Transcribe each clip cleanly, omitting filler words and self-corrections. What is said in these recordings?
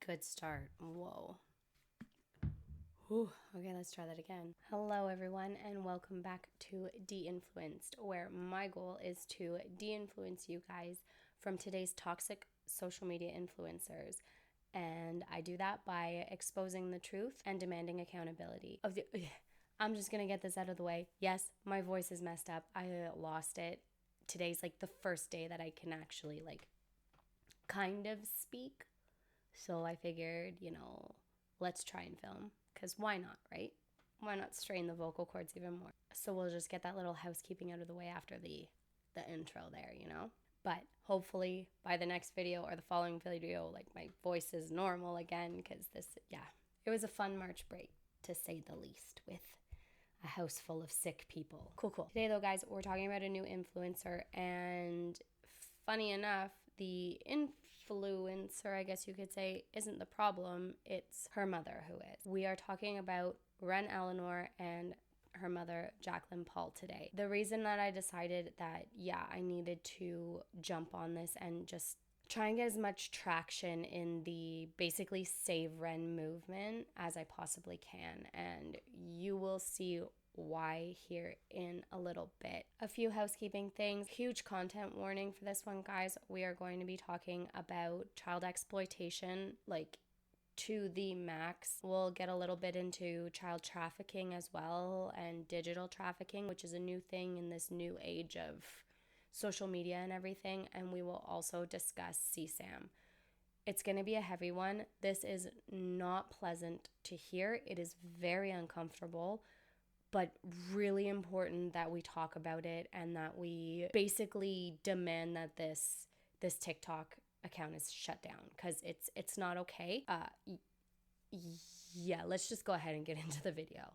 Good start. Whoa. Whew. Okay, let's try that again. Hello, everyone, and welcome back to De.Influenced, where my goal is to de-influence you guys from today's toxic social media influencers. And I do that by exposing the truth and demanding accountability. I'm just going to get this out of the way. Yes, my voice is messed up. I lost it. Today's like the first day that I can actually kind of speak. So I figured, let's try and film, because why not, right? Why not strain the vocal cords even more? So we'll just get that little housekeeping out of the way after the intro there, But hopefully by the next video or the following video, my voice is normal again, because it was a fun March break, to say the least, with a house full of sick people. Cool. Today, though, guys, we're talking about a new influencer, and funny enough, the influencer, I guess you could say, isn't the problem. It's her mother who is. We are talking about Wren and her mother, Jaquelyn Paul, today. The reason that I decided that, I needed to jump on this and just try and get as much traction in the basically Save Wren movement as I possibly can. And you will see why here in a little bit. A few housekeeping things. Huge content warning for this one, guys. We are going to be talking about child exploitation, to the max. We'll get a little bit into child trafficking as well, and digital trafficking, which is a new thing in this new age of social media and everything. And we will also discuss CSAM. It's going to be a heavy one. This is not pleasant to hear. It is very uncomfortable, but really important that we talk about it and that we basically demand that this TikTok account is shut down, because it's not okay. Let's just go ahead and get into the video.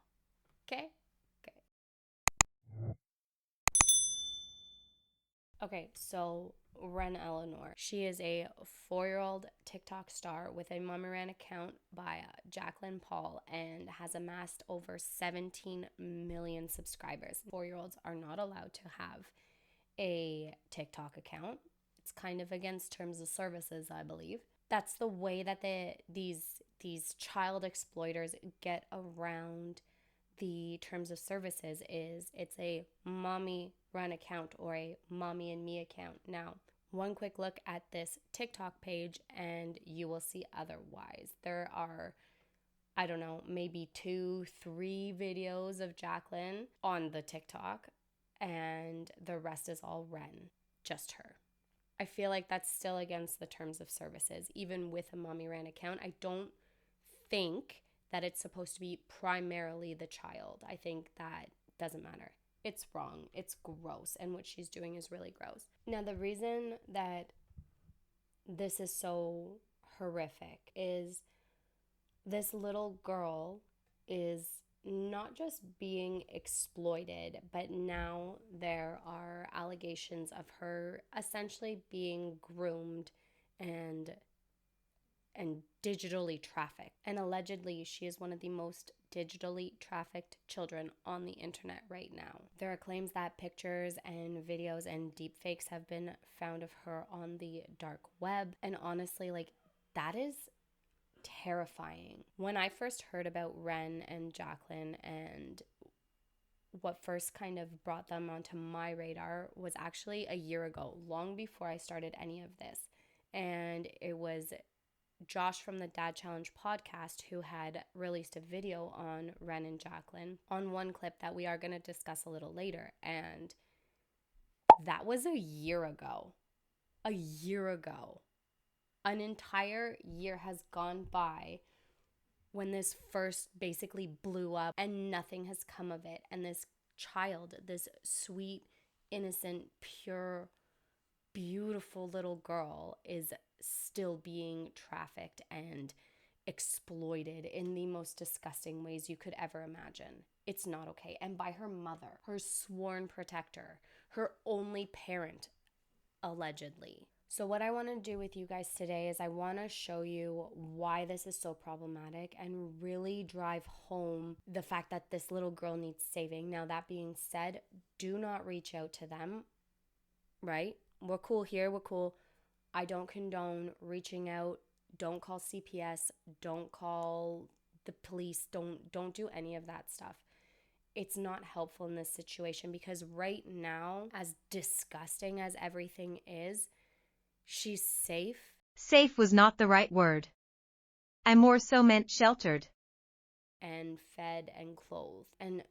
Okay, so Wren Eleanor. She is a 4-year-old TikTok star with a Mommy Ran account by Jaquelyn Paul and has amassed over 17 million subscribers. 4-year-olds are not allowed to have a TikTok account. It's kind of against terms of services, I believe. That's the way that these child exploiters get around the terms of services. Is it's a Mommy Run account or a Mommy and Me account. Now, one quick look at this TikTok page and you will see otherwise. There are, I don't know, maybe 2-3 videos of Jaquelyn on the TikTok, and the rest is all Wren, just her. I feel like that's still against the terms of services, even with a Mommy Ran account. I don't think that it's supposed to be primarily the child. I think that doesn't matter. It's wrong. It's gross. And what she's doing is really gross. Now, the reason that this is so horrific is this little girl is not just being exploited, but now there are allegations of her essentially being groomed and digitally trafficked. And allegedly, she is one of the most digitally trafficked children on the internet right now. There are claims that pictures and videos and deepfakes have been found of her on the dark web. And honestly, that is terrifying. When I first heard about Wren and Jaquelyn, and what first kind of brought them onto my radar was actually a year ago, long before I started any of this. And it was Josh from the Dad Challenge podcast who had released a video on Wren and Jaquelyn on one clip that we are going to discuss a little later. And that was a year ago. An entire year has gone by when this first basically blew up and nothing has come of it. And this child, this sweet, innocent, pure, beautiful little girl is still being trafficked and exploited in the most disgusting ways you could ever imagine. It's not okay. And by her mother, her sworn protector, her only parent, allegedly. So what I want to do with you guys today is I want to show you why this is so problematic and really drive home the fact that this little girl needs saving. Now, that being said, do not reach out to them, right? We're cool here. We're cool. I don't condone reaching out. Don't call CPS. Don't call the police. Don't do any of that stuff. It's not helpful in this situation because right now, as disgusting as everything is, she's safe. Safe was not the right word. I more so meant sheltered. And fed and clothed. And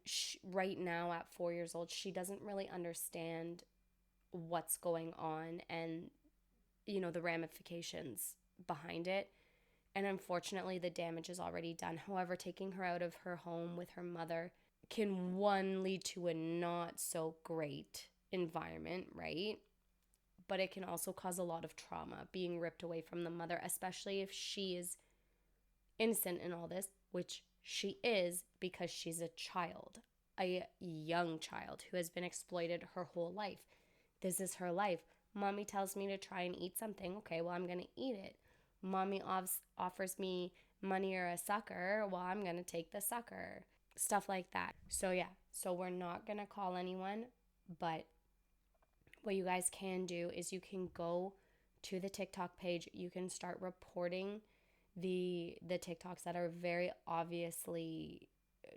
right now at 4 years old, she doesn't really understand what's going on and, the ramifications behind it. And unfortunately, the damage is already done. However, taking her out of her home with her mother can, one, lead to a not so great environment, right? But it can also cause a lot of trauma, being ripped away from the mother, especially if she is innocent in all this, which she is because she's a child, a young child who has been exploited her whole life. This is her life. Mommy tells me to try and eat something. Okay, well, I'm going to eat it. Mommy offers me money or a sucker. Well, I'm going to take the sucker. Stuff like that. So we're not going to call anyone, but what you guys can do is you can go to the TikTok page. You can start reporting the TikToks that are very obviously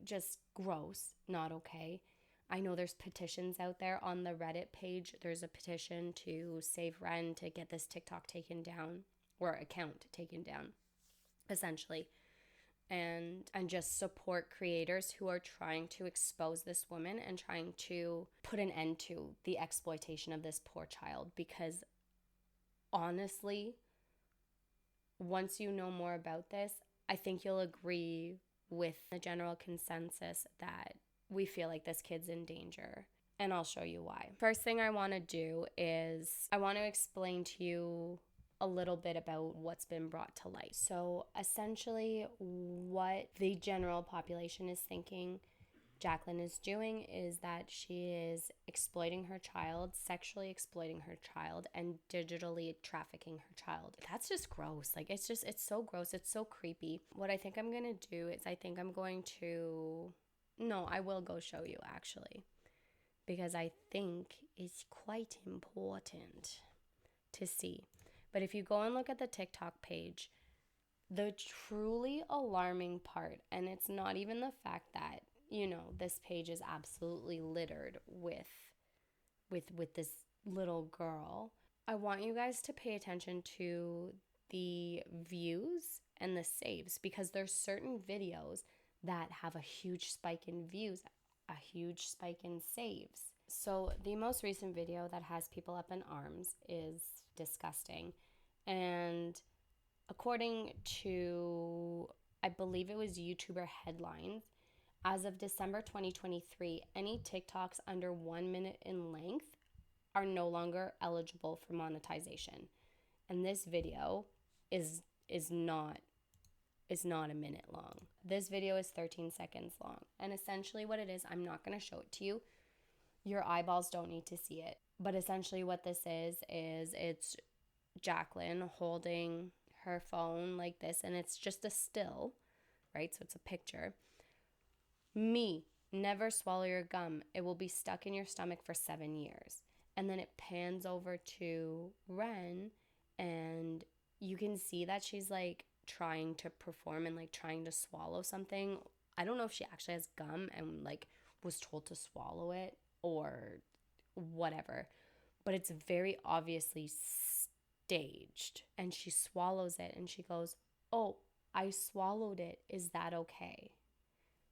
just gross, not okay. I know there's petitions out there on the Reddit page. There's a petition to save Wren, to get this TikTok taken down, or account taken down, essentially. And just support creators who are trying to expose this woman and trying to put an end to the exploitation of this poor child. Because honestly, once you know more about this, I think you'll agree with the general consensus that we feel like this kid's in danger. And I'll show you why. First thing I want to do is I want to explain to you a little bit about what's been brought to light. So essentially what the general population is thinking Jaquelyn is doing is that she is exploiting her child, sexually exploiting her child, and digitally trafficking her child. That's just gross. Like, it's so gross. It's so creepy. What I think I'm going to do is I will go show you actually, because I think it's quite important to see. But if you go and look at the TikTok page, the truly alarming part, and it's not even the fact that this page is absolutely littered with this little girl. I want you guys to pay attention to the views and the saves, because there's certain videos that have a huge spike in views, a huge spike in saves. So the most recent video that has people up in arms is disgusting. And according to, I believe it was YouTuber Headlines, as of December 2023, any TikToks under 1 minute in length are no longer eligible for monetization. And this video is not a minute long. This video is 13 seconds long. And essentially what it is, I'm not going to show it to you. Your eyeballs don't need to see it. But essentially what this is it's Jaquelyn holding her phone like this, and it's just a still, right? So it's a picture. Me, never swallow your gum. It will be stuck in your stomach for 7 years. And then it pans over to Wren, and you can see that she's like trying to perform and like trying to swallow something. I don't know if she actually has gum and like was told to swallow it or whatever, but it's very obviously staged. And she swallows it and she goes, "Oh, I swallowed it. Is that okay?"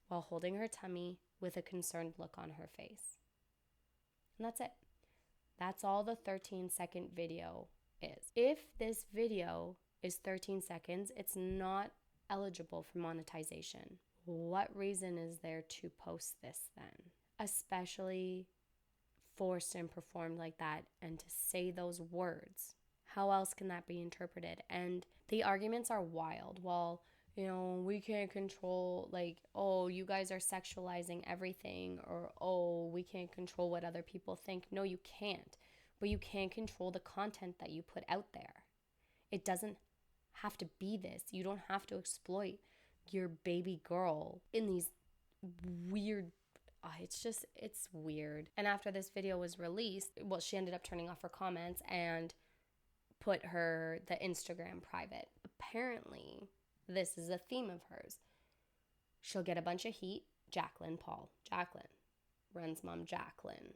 While holding her tummy with a concerned look on her face. And that's it. That's all the 13-second video is. If this video is 13 seconds, it's not eligible for monetization. What reason is there to post this then? Especially forced and performed like that, and to say those words. How else can that be interpreted? And the arguments are wild. Well, we can't control, like, oh, you guys are sexualizing everything, or, oh, we can't control what other people think. No, you can't. But you can control the content that you put out there. It doesn't have to be this. You don't have to exploit your baby girl in these weird, it's weird. And after this video was released, well, she ended up turning off her comments and put the Instagram private. Apparently, this is a theme of hers. She'll get a bunch of heat. Jaquelyn Paul. Jaquelyn. Wren's mom, Jaquelyn.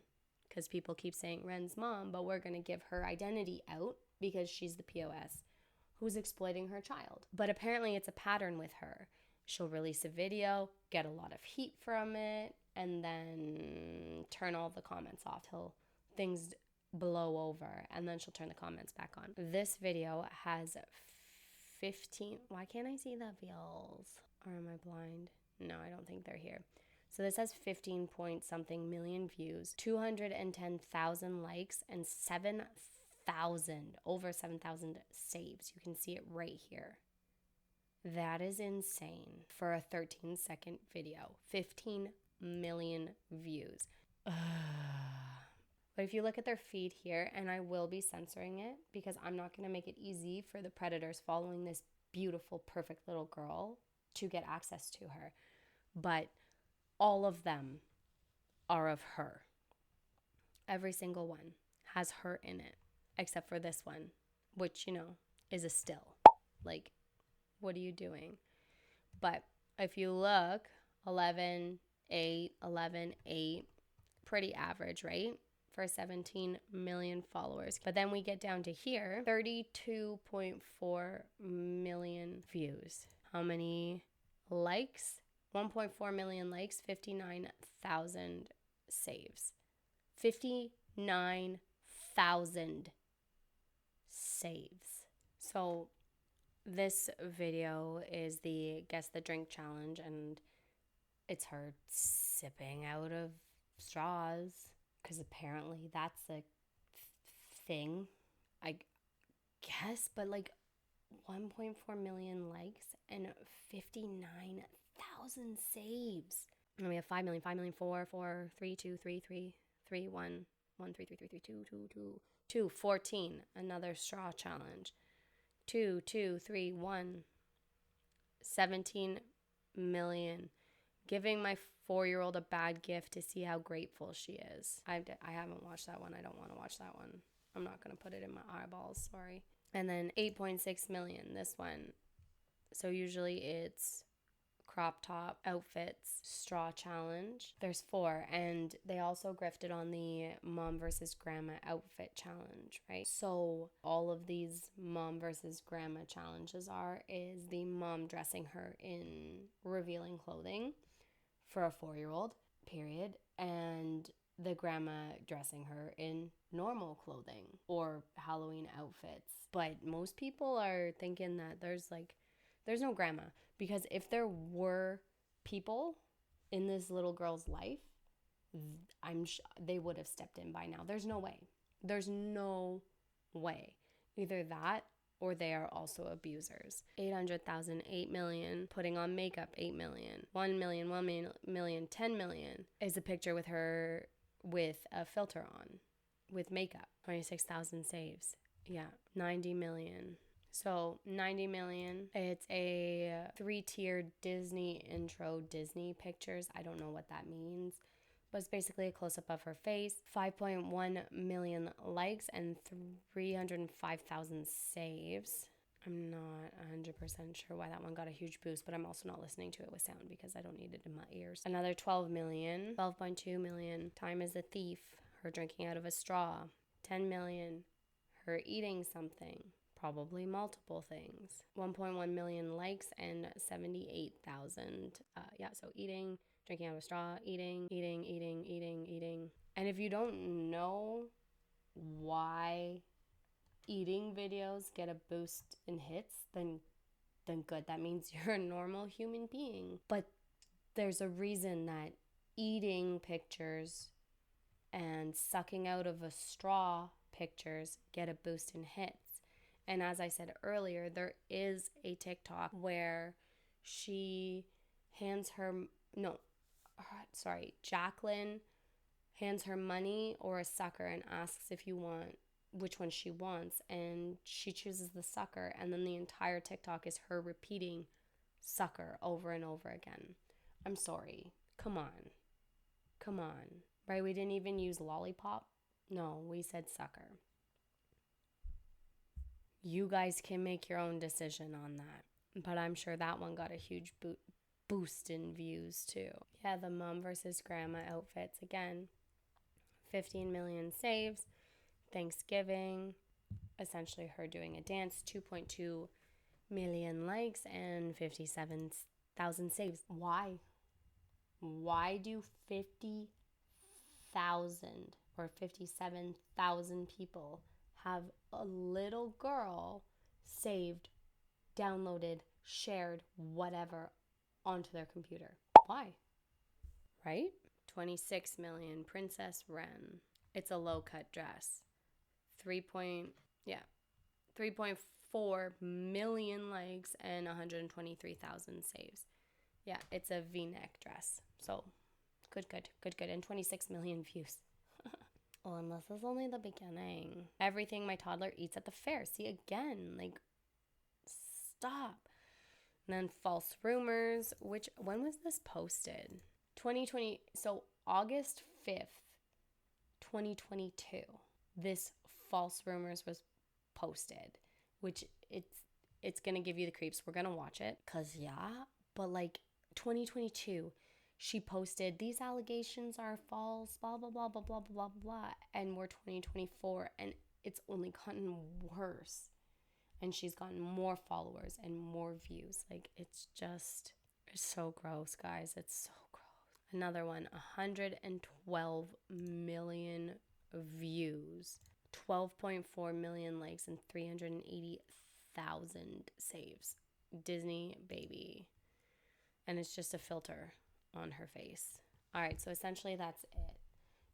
Because people keep saying Wren's mom, but we're going to give her identity out because she's the POS who's exploiting her child. But apparently it's a pattern with her. She'll release a video, get a lot of heat from it, and then turn all the comments off till things blow over, and then she'll turn the comments back on. This video has 15... Why can't I see the views? Or am I blind? No, I don't think they're here. So this has 15 point something million views, 210,000 likes, and over 7,000 saves. You can see it right here. That is insane for a 13-second video. 15 million views. But if you look at their feed here, and I will be censoring it because I'm not going to make it easy for the predators following this beautiful, perfect little girl to get access to her. But all of them are of her. Every single one has her in it, except for this one, which, is a still. Like, what are you doing? But if you look, 11, 8, 11, 8, pretty average, right? For 17 million followers. But then we get down to here, 32.4 million views. How many likes? 1.4 million likes, 59,000 saves. 59,000 saves. So this video is the Guess the Drink challenge, and it's her sipping out of straws, because apparently that's a thing, I guess. But like 1.4 million likes and 59,000 saves. And we have 5 million, 4, 4, 3, 2, 3, 3, 3, 1, 1, 3, 3, 3, 3, 2, 2, 2, 2, 14. Another straw challenge. 2, 2, 3, 1. 17 million. Giving my 4-year-old a bad gift to see how grateful she is. I haven't watched that one. I don't want to watch that one. I'm not going to put it in my eyeballs. Sorry. And then 8.6 million, this one. So usually it's crop top outfits straw challenge. There's 4, and they also grifted on the mom versus grandma outfit challenge, right? So all of these mom versus grandma challenges is the mom dressing her in revealing clothing for a 4-year-old, period, and the grandma dressing her in normal clothing or Halloween outfits. But most people are thinking that there's no grandma, because if there were people in this little girl's life, they would have stepped in by now. There's no way. There's no way. Either that or they are also abusers. 800,000, 8 million, putting on makeup, 8 million, 1 million, 1 million, 10 million is a picture with her with a filter on, with makeup. 26,000 saves. Yeah, 90 million. So 90 million, it's a 3-tiered Disney intro Disney pictures. I don't know what that means, but it's basically a close-up of her face. 5.1 million likes and 305,000 saves. I'm not 100% sure why that one got a huge boost, but I'm also not listening to it with sound because I don't need it in my ears. Another 12 million, 12.2 million. Time is a thief, her drinking out of a straw. 10 million, her eating something. Probably multiple things. 1.1 million likes and 78,000. So eating, drinking out of a straw, eating. And if you don't know why eating videos get a boost in hits, then good. That means you're a normal human being. But there's a reason that eating pictures and sucking out of a straw pictures get a boost in hits. And as I said earlier, there is a TikTok where Jaquelyn hands her money or a sucker and asks which one she wants, and she chooses the sucker, and then the entire TikTok is her repeating sucker over and over again. I'm sorry. Come on. Right? We didn't even use lollipop. No, we said sucker. You guys can make your own decision on that. But I'm sure that one got a huge boost in views too. Yeah, the mom versus grandma outfits again. 15 million saves. Thanksgiving, essentially her doing a dance, 2.2 million likes and 57,000 saves. Why? Why do 50,000 or 57,000 people have a little girl saved, downloaded, shared, whatever onto their computer? Why? Right? 26 million Princess Wren. It's a low cut dress. 3.4 million likes and 123,000 saves. Yeah, it's a V-neck dress. So good. And 26 million views. Well, and this is only the beginning. Everything my toddler eats at the fair. See, again, like, stop. And then false rumors, when was this posted? 2020, so August 5th, 2022, this false rumors was posted, which it's gonna give you the creeps. We're gonna watch it, cause yeah, but like 2022, she posted these allegations are false, blah blah blah blah blah blah blah, and we're 2024, and it's only gotten worse, and she's gotten more followers and more views. Like it's so gross, guys. It's so gross. Another one, 112 million views, 12.4 million likes, and 380,000 saves. Disney baby. And it's just a filter on her face. All right, so essentially that's it.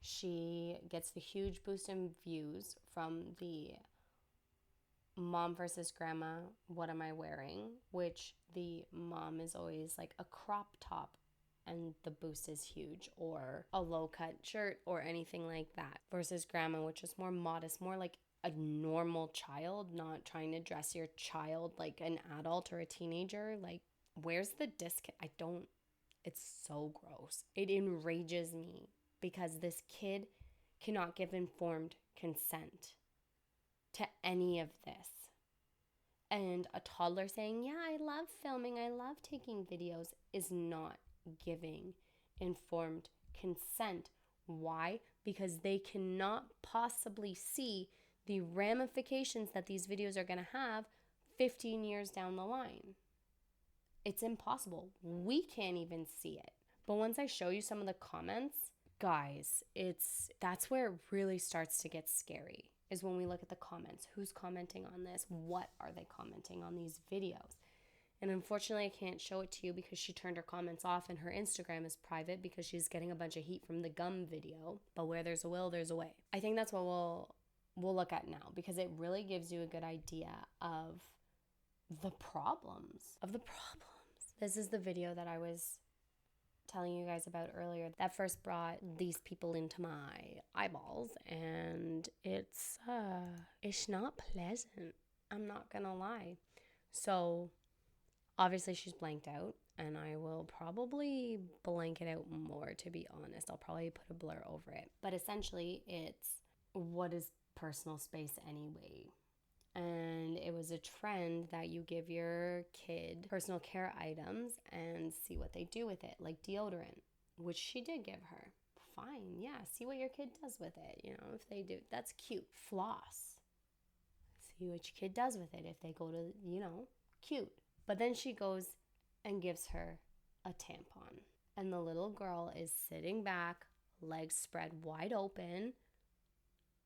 She gets the huge boost in views from the mom versus grandma, what am I wearing? Which the mom is always like a crop top and the boost is huge, or a low cut shirt or anything like that, versus grandma, which is more modest, more like a normal child, not trying to dress your child like an adult or a teenager. Like, where's the disconnect? It's so gross. It enrages me because this kid cannot give informed consent to any of this. And a toddler saying, yeah, I love filming, I love taking videos, is not giving informed consent. Why? Because they cannot possibly see the ramifications that these videos are going to have 15 years down the line. It's impossible. We can't even see it. But once I show you some of the comments, guys, that's where it really starts to get scary, is when we look at the comments. Who's commenting on this? What are they commenting on these videos? And unfortunately, I can't show it to you because she turned her comments off and her Instagram is private because she's getting a bunch of heat from the gum video. But where there's a will, there's a way. I think that's what we'll look at now, because it really gives you a good idea of the problems. This is the video that I was telling you guys about earlier that first brought these people into my eyeballs, and it's not pleasant. I'm not gonna lie. So obviously she's blanked out, and I will probably blank it out more, to be honest. I'll probably put a blur over it. But essentially it's, what is personal space anyway? And it was a trend that you give your kid personal care items and see what they do with it, like deodorant, which she did give her. Fine, yeah, see what your kid does with it. You know, if they do, that's cute. Floss, see what your kid does with it. If they go to, cute. But then she goes and gives her a tampon, and the little girl is sitting back, legs spread wide open,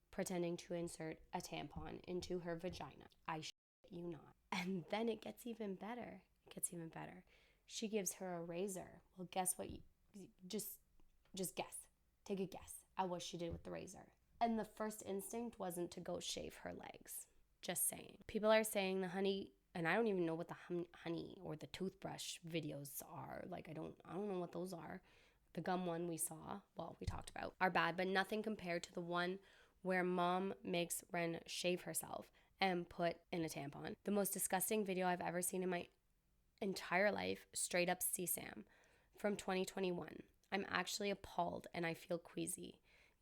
pretending to insert a tampon into her vagina. I shit you not. And then it gets even better. She gives her a razor. Well, guess what? Just guess. Take a guess at what she did with the razor. And the first instinct wasn't to go shave her legs. Just saying. People are saying the honey, and I don't even know what the honey or the toothbrush videos are. Like, I don't know what those are. The gum one we talked about, are bad, but nothing compared to the one where mom makes Wren shave herself and put in a tampon. The most disgusting video I've ever seen in my entire life, straight up CSAM, from 2021. I'm actually appalled and I feel queasy.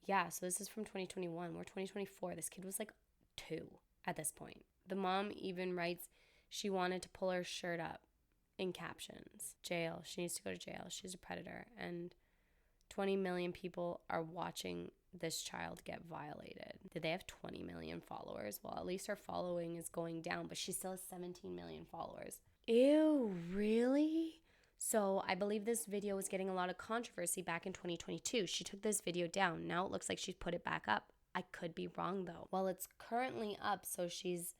Yeah, so this is from 2021. We're 2024. This kid was like 2 at this point. The mom even writes she wanted to pull her shirt up in captions. Jail. She needs to go to jail. She's a predator. And 20 million people are watching this child get violated. Did they have 20 million followers? Well, at least her following is going down, but she still has 17 million followers. Ew, really? So I believe this video was getting a lot of controversy back in 2022. She took this video down. Now it looks like she's put it back up. I could be wrong though. Well, it's currently up, so she's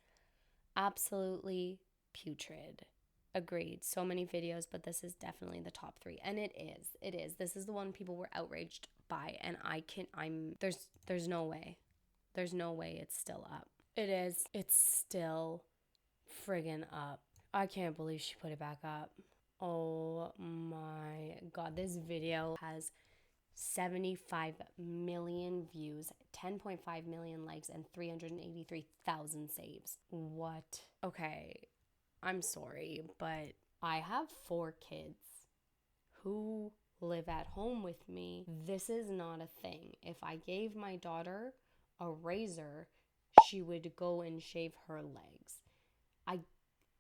absolutely putrid. Agreed. So many videos, but this is definitely the top 3. And it is. This is the one people were outraged by, and there's no way. There's no way it's still up. It is. It's still friggin' up. I can't believe she put it back up. Oh my God. This video has 75 million views, 10.5 million likes, and 383,000 saves. What? Okay, I'm sorry, but I have 4 kids who live at home with me. This is not a thing. If I gave my daughter a razor, she would go and shave her legs. I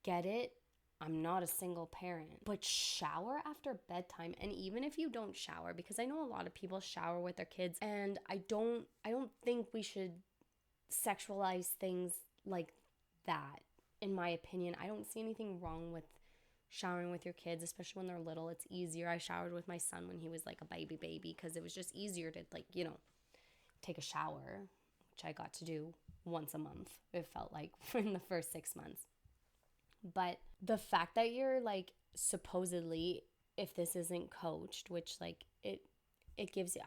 get it. I'm not a single parent, but shower after bedtime. And even if you don't shower, because I know a lot of people shower with their kids, and I don't think we should sexualize things like that. In my opinion, I don't see anything wrong with showering with your kids, especially when they're little. It's easier. I showered with my son when he was like a baby because it was just easier to take a shower, which I got to do once a month. It felt like in the first 6 months. But the fact that you're like supposedly, if this isn't coached, which like it gives you,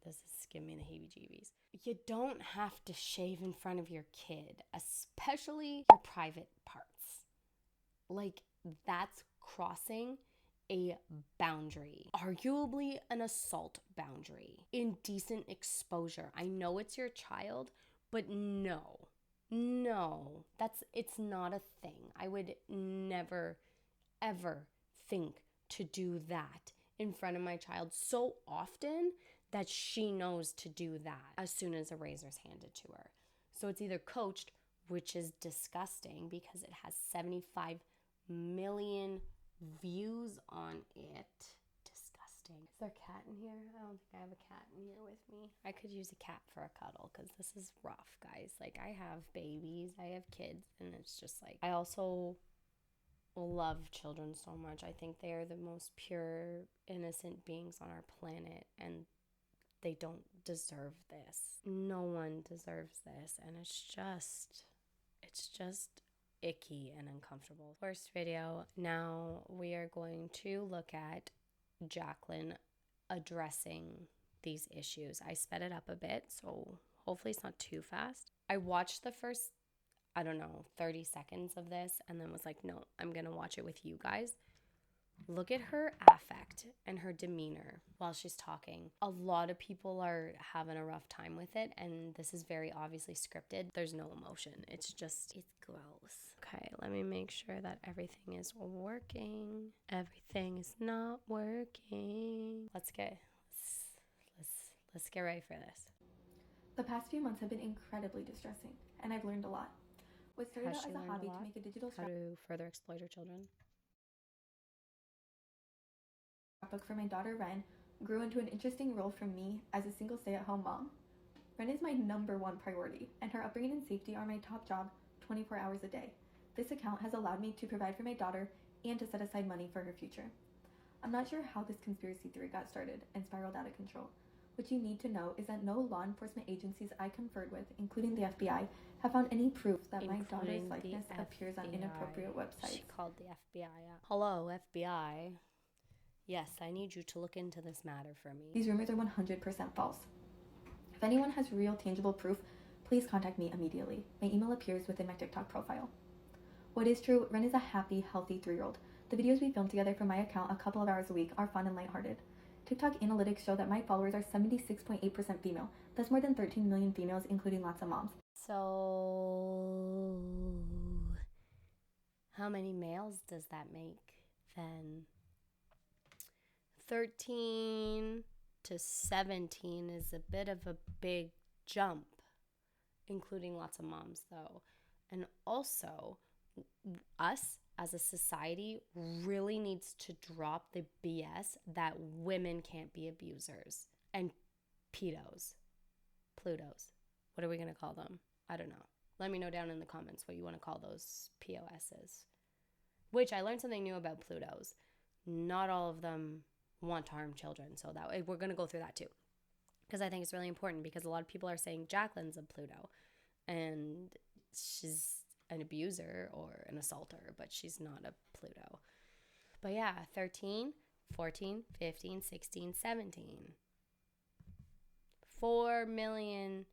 this is giving me the heebie-jeebies. You don't have to shave in front of your kid, especially your private parts. Like, that's crossing a boundary, arguably an assault boundary, indecent exposure. I know it's your child, but no, it's not a thing. I would never, ever think to do that in front of my child so often that she knows to do that as soon as a razor's handed to her. So it's either coached, which is disgusting because it has 75 million views on it. Disgusting. Is there a cat in here? I don't think I have a cat in here with me. I could use a cat for a cuddle because this is rough, guys. Like, I have babies, I have kids, and it's just like, I also love children so much. I think they are the most pure, innocent beings on our planet, and they don't deserve this. No one deserves this, and it's just icky and uncomfortable. First video. Now we are going to look at Jaquelyn addressing these issues. I sped it up a bit, so hopefully it's not too fast. I watched the first, 30 seconds of this and then was like, no, I'm gonna watch it with you guys. Look at her affect and her demeanor while she's talking. A lot of people are having a rough time with it, and this is very obviously scripted. There's no emotion. It's gross. Okay, let me make sure that everything is working. Everything is not working. Let's get ready for this. The past few months have been incredibly distressing, and I've learned a lot. What started out as a hobby to make a digital how to further exploit her children. Scrapbook for my daughter Wren grew into an interesting role for me as a single stay-at-home mom. Wren is my #1 priority, and her upbringing and safety are my top job 24 hours a day. This account has allowed me to provide for my daughter and to set aside money for her future. I'm not sure how this conspiracy theory got started and spiraled out of control. What you need to know is that no law enforcement agencies I conferred with, including the FBI, have found any proof that my daughter's likeness appears on inappropriate websites. She called the FBI up. Hello, FBI. Yes, I need you to look into this matter for me. These rumors are 100% false. If anyone has real, tangible proof, please contact me immediately. My email appears within my TikTok profile. What is true, Wren is a happy, healthy 3-year-old. The videos we film together for my account a couple of hours a week are fun and lighthearted. TikTok analytics show that my followers are 76.8% female. That's more than 13 million females, including lots of moms. So, how many males does that make then? 13 to 17 is a bit of a big jump including lots of moms though. And also, us as a society really needs to drop the BS that women can't be abusers and pedos, Plutos. What are we going to call them? I don't know. Let me know down in the comments what you want to call those POSs. Which I learned something new about Plutos. Not all of them want to harm children. So that way we're going to go through that too. Because I think it's really important, because a lot of people are saying Jaquelyn's a Pluto and she's an abuser or an assaulter, but she's not a Pluto. But yeah, 13, 14, 15, 16, 17. 4 million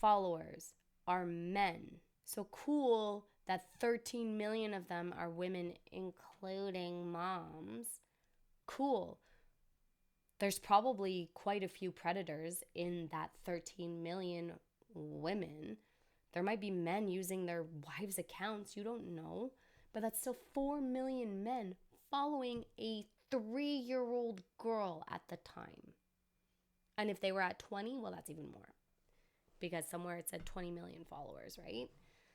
followers are men. So cool that 13 million of them are women, including moms. Cool. There's probably quite a few predators in that 13 million women. There might be men using their wives' accounts. You don't know. But that's still 4 million men following a 3-year-old girl at the time. And if they were at 20, well, that's even more. Because somewhere it said 20 million followers, right?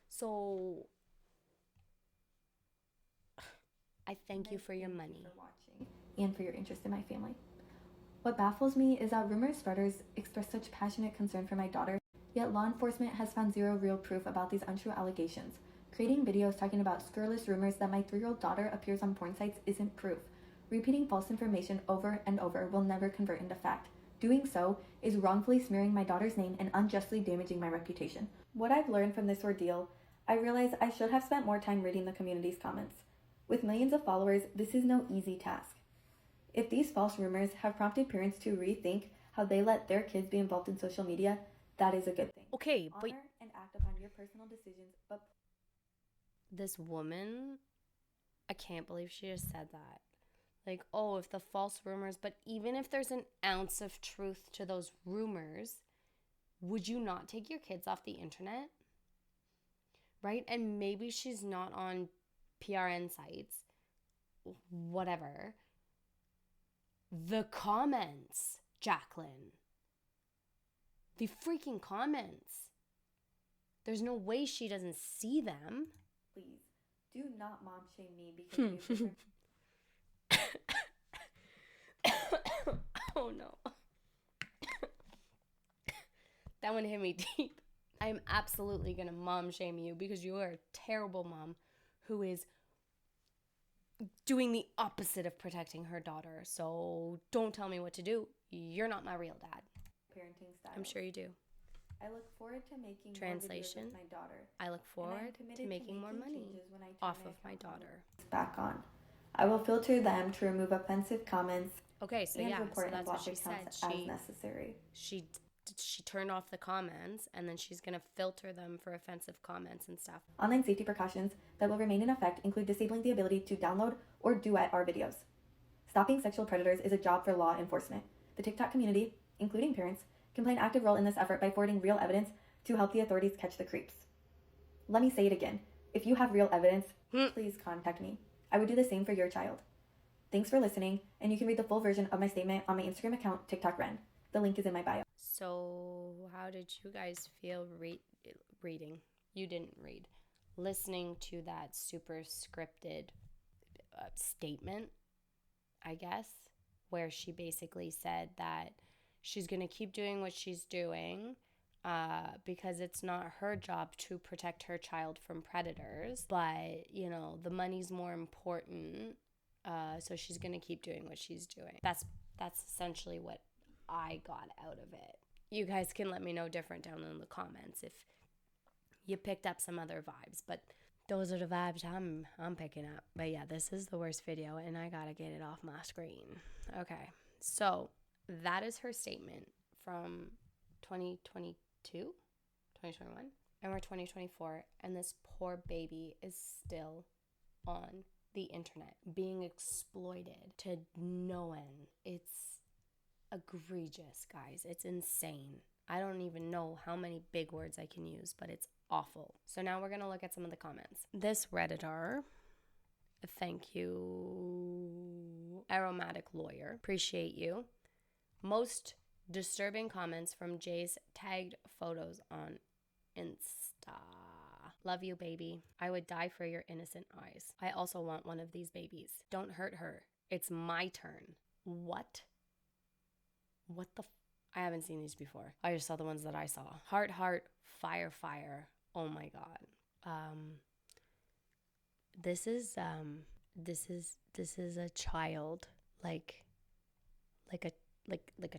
So I thank you for your money. For watching and for your interest in my family. What baffles me is that rumor spreaders express such passionate concern for my daughter, yet law enforcement has found zero real proof about these untrue allegations. Creating videos talking about scurrilous rumors that my 3-year-old daughter appears on porn sites isn't proof. Repeating false information over and over will never convert into fact. Doing so is wrongfully smearing my daughter's name and unjustly damaging my reputation. What I've learned from this ordeal, I realize I should have spent more time reading the community's comments. With millions of followers, this is no easy task. If these false rumors have prompted parents to rethink how they let their kids be involved in social media, that is a good thing. Okay, but honor and act upon your personal decisions, but this woman, I can't believe she just said that. Like, oh, if the false rumors, but even if there's an ounce of truth to those rumors, would you not take your kids off the internet? Right? And maybe she's not on PRN sites, whatever. The comments, Jaquelyn. The freaking comments. There's no way she doesn't see them. please, do not mom shame me because you have different Oh no. That one hit me deep. I'm absolutely gonna mom shame you because you are a terrible mom who is doing the opposite of protecting her daughter. So don't tell me what to do. You're not my real dad. parenting styles. I'm sure you do. I look forward to making Translation, more videos with my daughter. I look forward to making more money changes when I turn off my of my account daughter. back on. I will filter them to remove offensive comments Okay, so and yeah, so report and that's what block she accounts said. as necessary. She turned off the comments, and then she's gonna filter them for offensive comments and stuff. Online safety precautions that will remain in effect include disabling the ability to download or duet our videos. Stopping sexual predators is a job for law enforcement. The TikTok community, including parents, can play an active role in this effort by forwarding real evidence to help the authorities catch the creeps. Let me say it again. If you have real evidence, please contact me. I would do the same for your child. Thanks for listening, and you can read the full version of my statement on my Instagram account, TikTok Wren. The link is in my bio. So how did you guys feel reading? You didn't read. Listening to that super scripted statement, I guess, where she basically said that she's going to keep doing what she's doing because it's not her job to protect her child from predators. But, you know, the money's more important, so she's going to keep doing what she's doing. That's essentially what I got out of it. You guys can let me know different down in the comments if you picked up some other vibes, but those are the vibes I'm picking up. But yeah, this is the worst video, and I gotta get it off my screen. Okay, so that is her statement from 2022, 2021, and we're 2024, and this poor baby is still on the internet being exploited to no end. It's egregious, guys. It's insane. I don't even know how many big words I can use, but it's awful. So now we're going to look at some of the comments. This Redditor, thank you, aromatic lawyer, appreciate you. Most disturbing comments from Jay's tagged photos on Insta. Love you, baby. I would die for your innocent eyes. I also want one of these babies. Don't hurt her. It's my turn. What? What the I haven't seen these before. I just saw the ones that I saw. Heart, heart, fire, fire. Oh my God. This is a child. Like a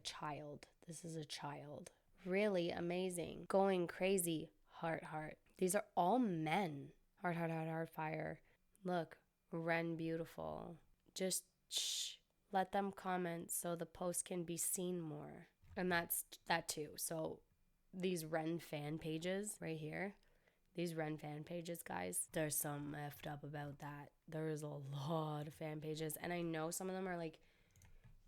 child. This is a child. Really amazing. Going crazy. Heart, heart. These are all men. Heart, heart, heart, heart, fire. Look, Wren beautiful. Just shh. Let them comment so the post can be seen more. And that's that too. So these Wren fan pages right here, these Wren fan pages, guys, there's some effed up about that. There's a lot of fan pages. And I know some of them are like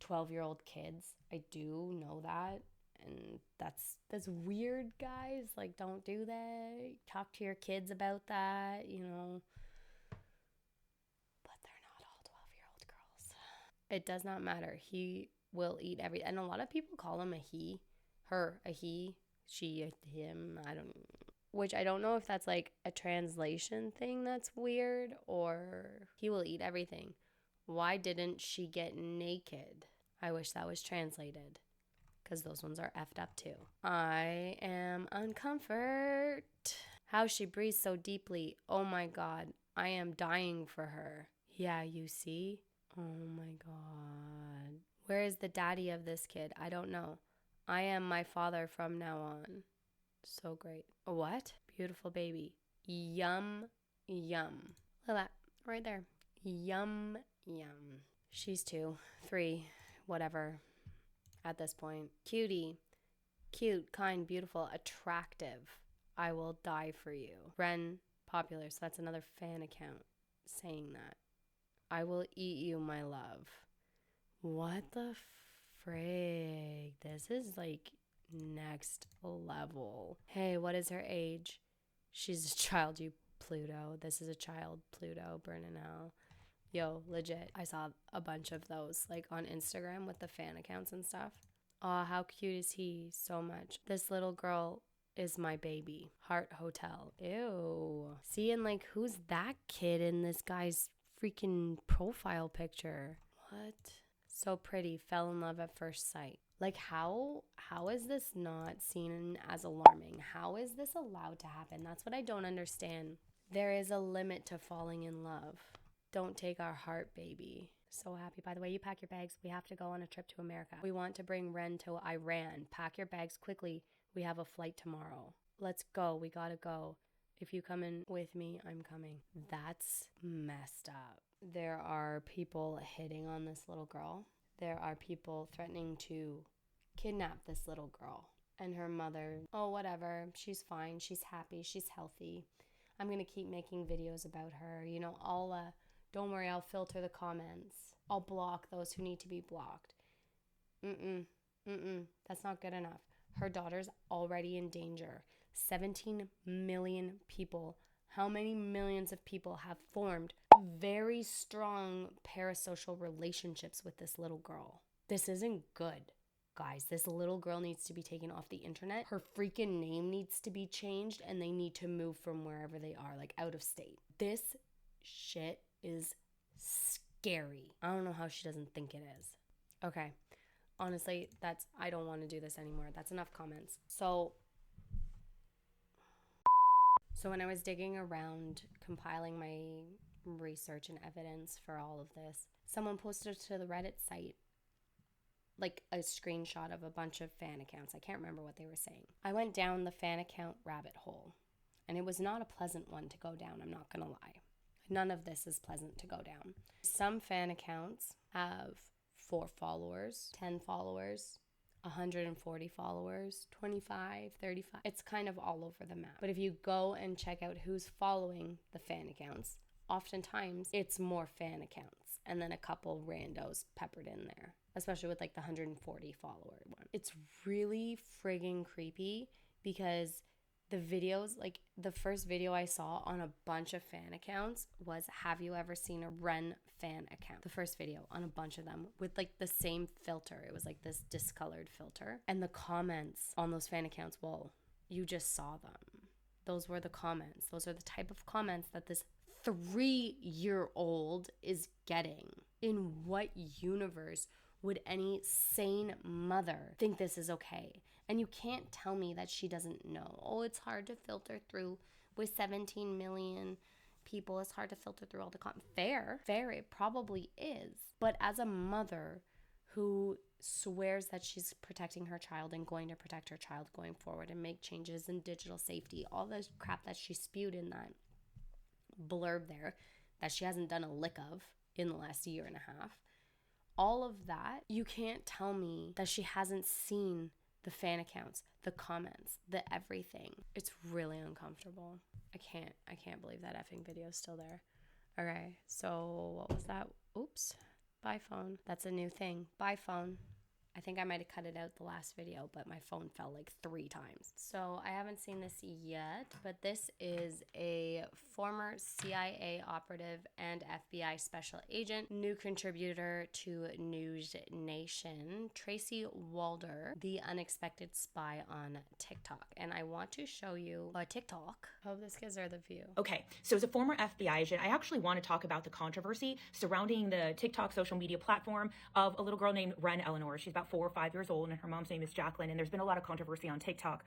12-year-old kids. I do know that. And that's weird, guys. Like, don't do that. Talk to your kids about that, you know. But they're not all 12-year-old girls. It does not matter. He will eat everything. And a lot of people call him a he, her, a he, she, a him. I don't know. Which I don't know if that's like a translation thing that's weird, or he will eat everything. Why didn't she get naked? I wish that was translated, because those ones are effed up too. I am uncomfort. How she breathes so deeply. Oh my God. I am dying for her. Yeah, you see? Oh my God. Where is the daddy of this kid? I don't know. I am my father from now on. So great. What? Beautiful baby. Yum, yum. Look at that. Right there. Yum, yum. She's 2, 3, whatever. At this point. Cutie. Cute, kind, beautiful, attractive. I will die for you. Wren, popular. So that's another fan account saying that. I will eat you, my love. What the frig? This is like next level. Hey, what is her age? She's a child, you Pluto. This is a child, Pluto, burning hell. Yo, legit. I saw a bunch of those like on Instagram with the fan accounts and stuff. Aw, how cute is he? So much. This little girl is my baby. Heart Hotel. Ew. See, and like, who's that kid in this guy's freaking profile picture? What? So pretty. Fell in love at first sight. Like, how is this not seen as alarming? How is this allowed to happen? That's what I don't understand. There is a limit to falling in love. Don't take our heart, baby. So happy. By the way, you pack your bags. We have to go on a trip to America. We want to bring Wren to Iran. Pack your bags quickly. We have a flight tomorrow. Let's go. We gotta go. If you come in with me, I'm coming. That's messed up. There are people hitting on this little girl. There are people threatening to kidnap this little girl. And her mother, oh, whatever. She's fine. She's happy. She's healthy. I'm gonna keep making videos about her. You know, don't worry, I'll filter the comments. I'll block those who need to be blocked. That's not good enough. Her daughter's already in danger. 17 million people. How many millions of people have formed very strong parasocial relationships with this little girl? This isn't good, guys. This little girl needs to be taken off the internet. Her freaking name needs to be changed, and they need to move from wherever they are, like out of state. This shit is scary. I don't know how she doesn't think it is. Okay. Honestly, I don't want to do this anymore. That's enough comments. So when I was digging around, compiling my research and evidence for all of this, someone posted to the Reddit site like a screenshot of a bunch of fan accounts. I can't remember what they were saying. I went down the fan account rabbit hole, and it was not a pleasant one to go down, I'm not gonna lie. None of this is pleasant to go down. Some fan accounts have 4 followers, 10 followers, 140 followers, 25, 35. It's kind of all over the map. But if you go and check out who's following the fan accounts, oftentimes it's more fan accounts and then a couple randos peppered in there, especially with like the 140 follower one. It's really friggin' creepy because the videos, like the first video I saw on a bunch of fan accounts was, have you ever seen a Wren fan account? The first video on a bunch of them with like the same filter. It was like this discolored filter. And the comments on those fan accounts, well, you just saw them. Those were the comments. Those are the type of comments that this 3-year-old is getting. In what universe would any sane mother think this is okay? And you can't tell me that she doesn't know. Oh, it's hard to filter through with 17 million people. It's hard to filter through all the comments. Fair, it probably is. But as a mother who swears that she's protecting her child and going to protect her child going forward and make changes in digital safety, all the crap that she spewed in that blurb there that she hasn't done a lick of in the last year and a half, all of that, you can't tell me that she hasn't seen the fan accounts, the comments, the everything. It's really uncomfortable. I can't believe that effing video is still there. Okay, so what was that? Oops. Bye phone. That's a new thing. Bye phone. I think I might have cut it out the last video, but my phone fell like 3 times. So I haven't seen this yet, but this is a former CIA operative and FBI special agent, new contributor to News Nation, Tracy Walder, the unexpected spy on TikTok. And I want to show you a TikTok. Hope this gives her the view. Okay, so as a former FBI agent, I actually want to talk about the controversy surrounding the TikTok social media platform of a little girl named Wren Eleanor. She's about 4 or 5 years old, and her mom's name is Jaquelyn. And there's been a lot of controversy on TikTok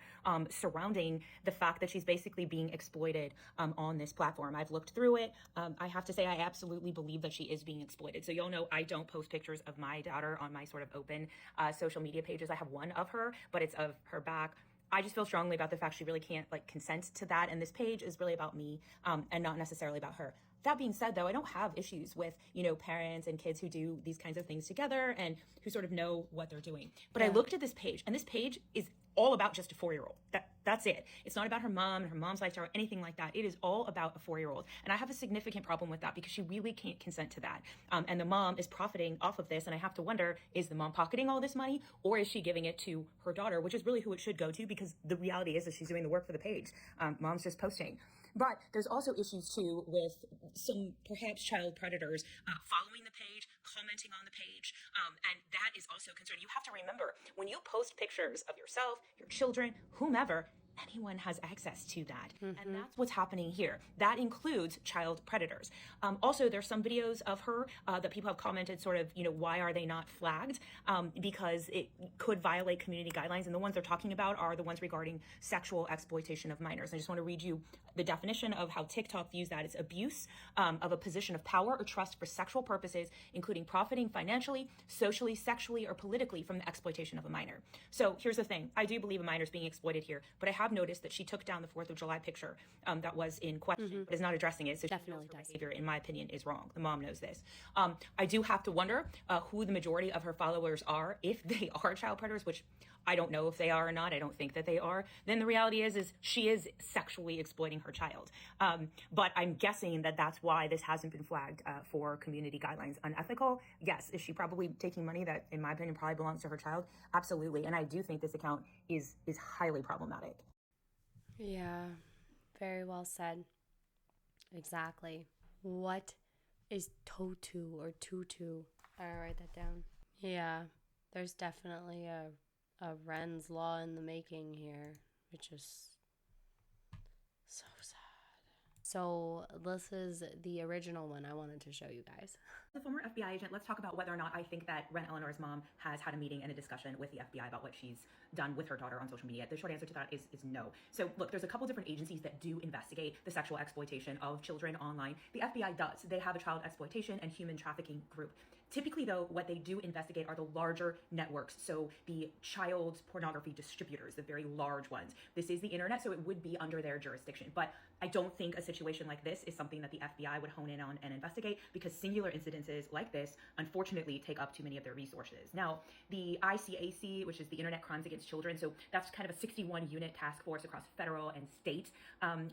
surrounding the fact that she's basically being exploited on this platform. I've looked through it. I have to say I absolutely believe that she is being exploited. So y'all know I don't post pictures of my daughter on my sort of open social media pages. I have one of her, but it's of her back. I just feel strongly about the fact she really can't consent to that. And this page is really about me and not necessarily about her. That being said, though, I don't have issues with, parents and kids who do these kinds of things together and who sort of know what they're doing. But I looked at this page, and this page is all about just a 4-year-old. That's it. It's not about her mom and her mom's lifestyle or anything like that. It is all about a 4-year-old. And I have a significant problem with that because she really can't consent to that. And the mom is profiting off of this. And I have to wonder, is the mom pocketing all this money, or is she giving it to her daughter, which is really who it should go to, because the reality is that she's doing the work for the page. Mom's just posting. But there's also issues, too, with some perhaps child predators following the page, commenting on the page, and that is also concerning. You have to remember, when you post pictures of yourself, your children, whomever, anyone has access to that. Mm-hmm. And that's what's happening here. That includes child predators. Also, there's some videos of her that people have commented sort of, why are they not flagged? Because it could violate community guidelines. And the ones they're talking about are the ones regarding sexual exploitation of minors. I just want to read you the definition of how TikTok views that. It's abuse of a position of power or trust for sexual purposes, including profiting financially, socially, sexually, or politically from the exploitation of a minor. So here's the thing. I do believe a minor is being exploited here, but I have noticed that she took down the 4th of July picture that was in question, but is not addressing it. So Definitely her behavior, in my opinion, is wrong. The mom knows this. I do have to wonder who the majority of her followers are, if they are child predators, which I don't know if they are or not. I don't think that they are. Then the reality is she is sexually exploiting her child. But I'm guessing that that's why this hasn't been flagged for community guidelines. Unethical? Yes. Is she probably taking money that, in my opinion, probably belongs to her child? Absolutely. And I do think this account is highly problematic. Yeah, very well said. Exactly. What is totu or tutu? I'll write that down. Yeah, there's definitely a Wren's law in the making here, which is so sad. So this is the original one I wanted to show you guys. As a former FBI agent, let's talk about whether or not I think that Wren Eleanor's mom has had a meeting and a discussion with the FBI about what she's done with her daughter on social media. The short answer to that is no. So look, there's a couple different agencies that do investigate the sexual exploitation of children online. The FBI does. They have a child exploitation and human trafficking group. Typically, though, what they do investigate are the larger networks, so the child pornography distributors, the very large ones. This is the internet, so it would be under their jurisdiction. But I don't think a situation like this is something that the FBI would hone in on and investigate, because singular incidences like this, unfortunately, take up too many of their resources. Now, the ICAC, which is the Internet Crimes Against Children, so that's kind of a 61-unit task force across federal and state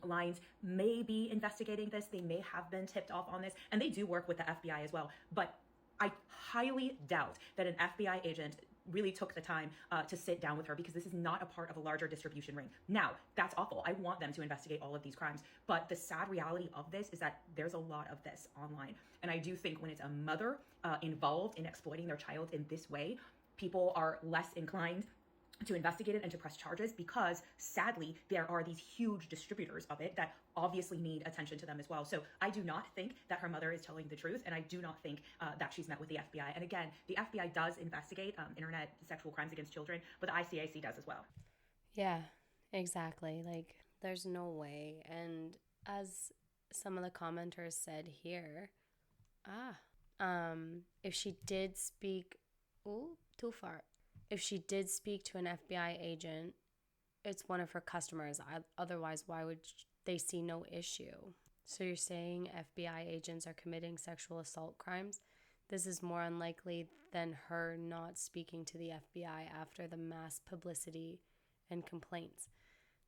lines, may be investigating this. They may have been tipped off on this, and they do work with the FBI as well. But I highly doubt that an FBI agent really took the time to sit down with her, because this is not a part of a larger distribution ring. Now, that's awful. I want them to investigate all of these crimes. But the sad reality of this is that there's a lot of this online. And I do think when it's a mother involved in exploiting their child in this way, people are less inclined to investigate it and to press charges, because sadly there are these huge distributors of it that obviously need attention to them as well. So I do not think that her mother is telling the truth, and I do not think that she's met with the FBI. And again, the FBI does investigate internet sexual crimes against children, but the ICAC does as well. Yeah, exactly. Like, there's no way. And as some of the commenters said here, if she did speak, too far. If she did speak to an FBI agent, it's one of her customers. Otherwise, why would they see no issue? So you're saying FBI agents are committing sexual assault crimes? This is more unlikely than her not speaking to the FBI after the mass publicity and complaints.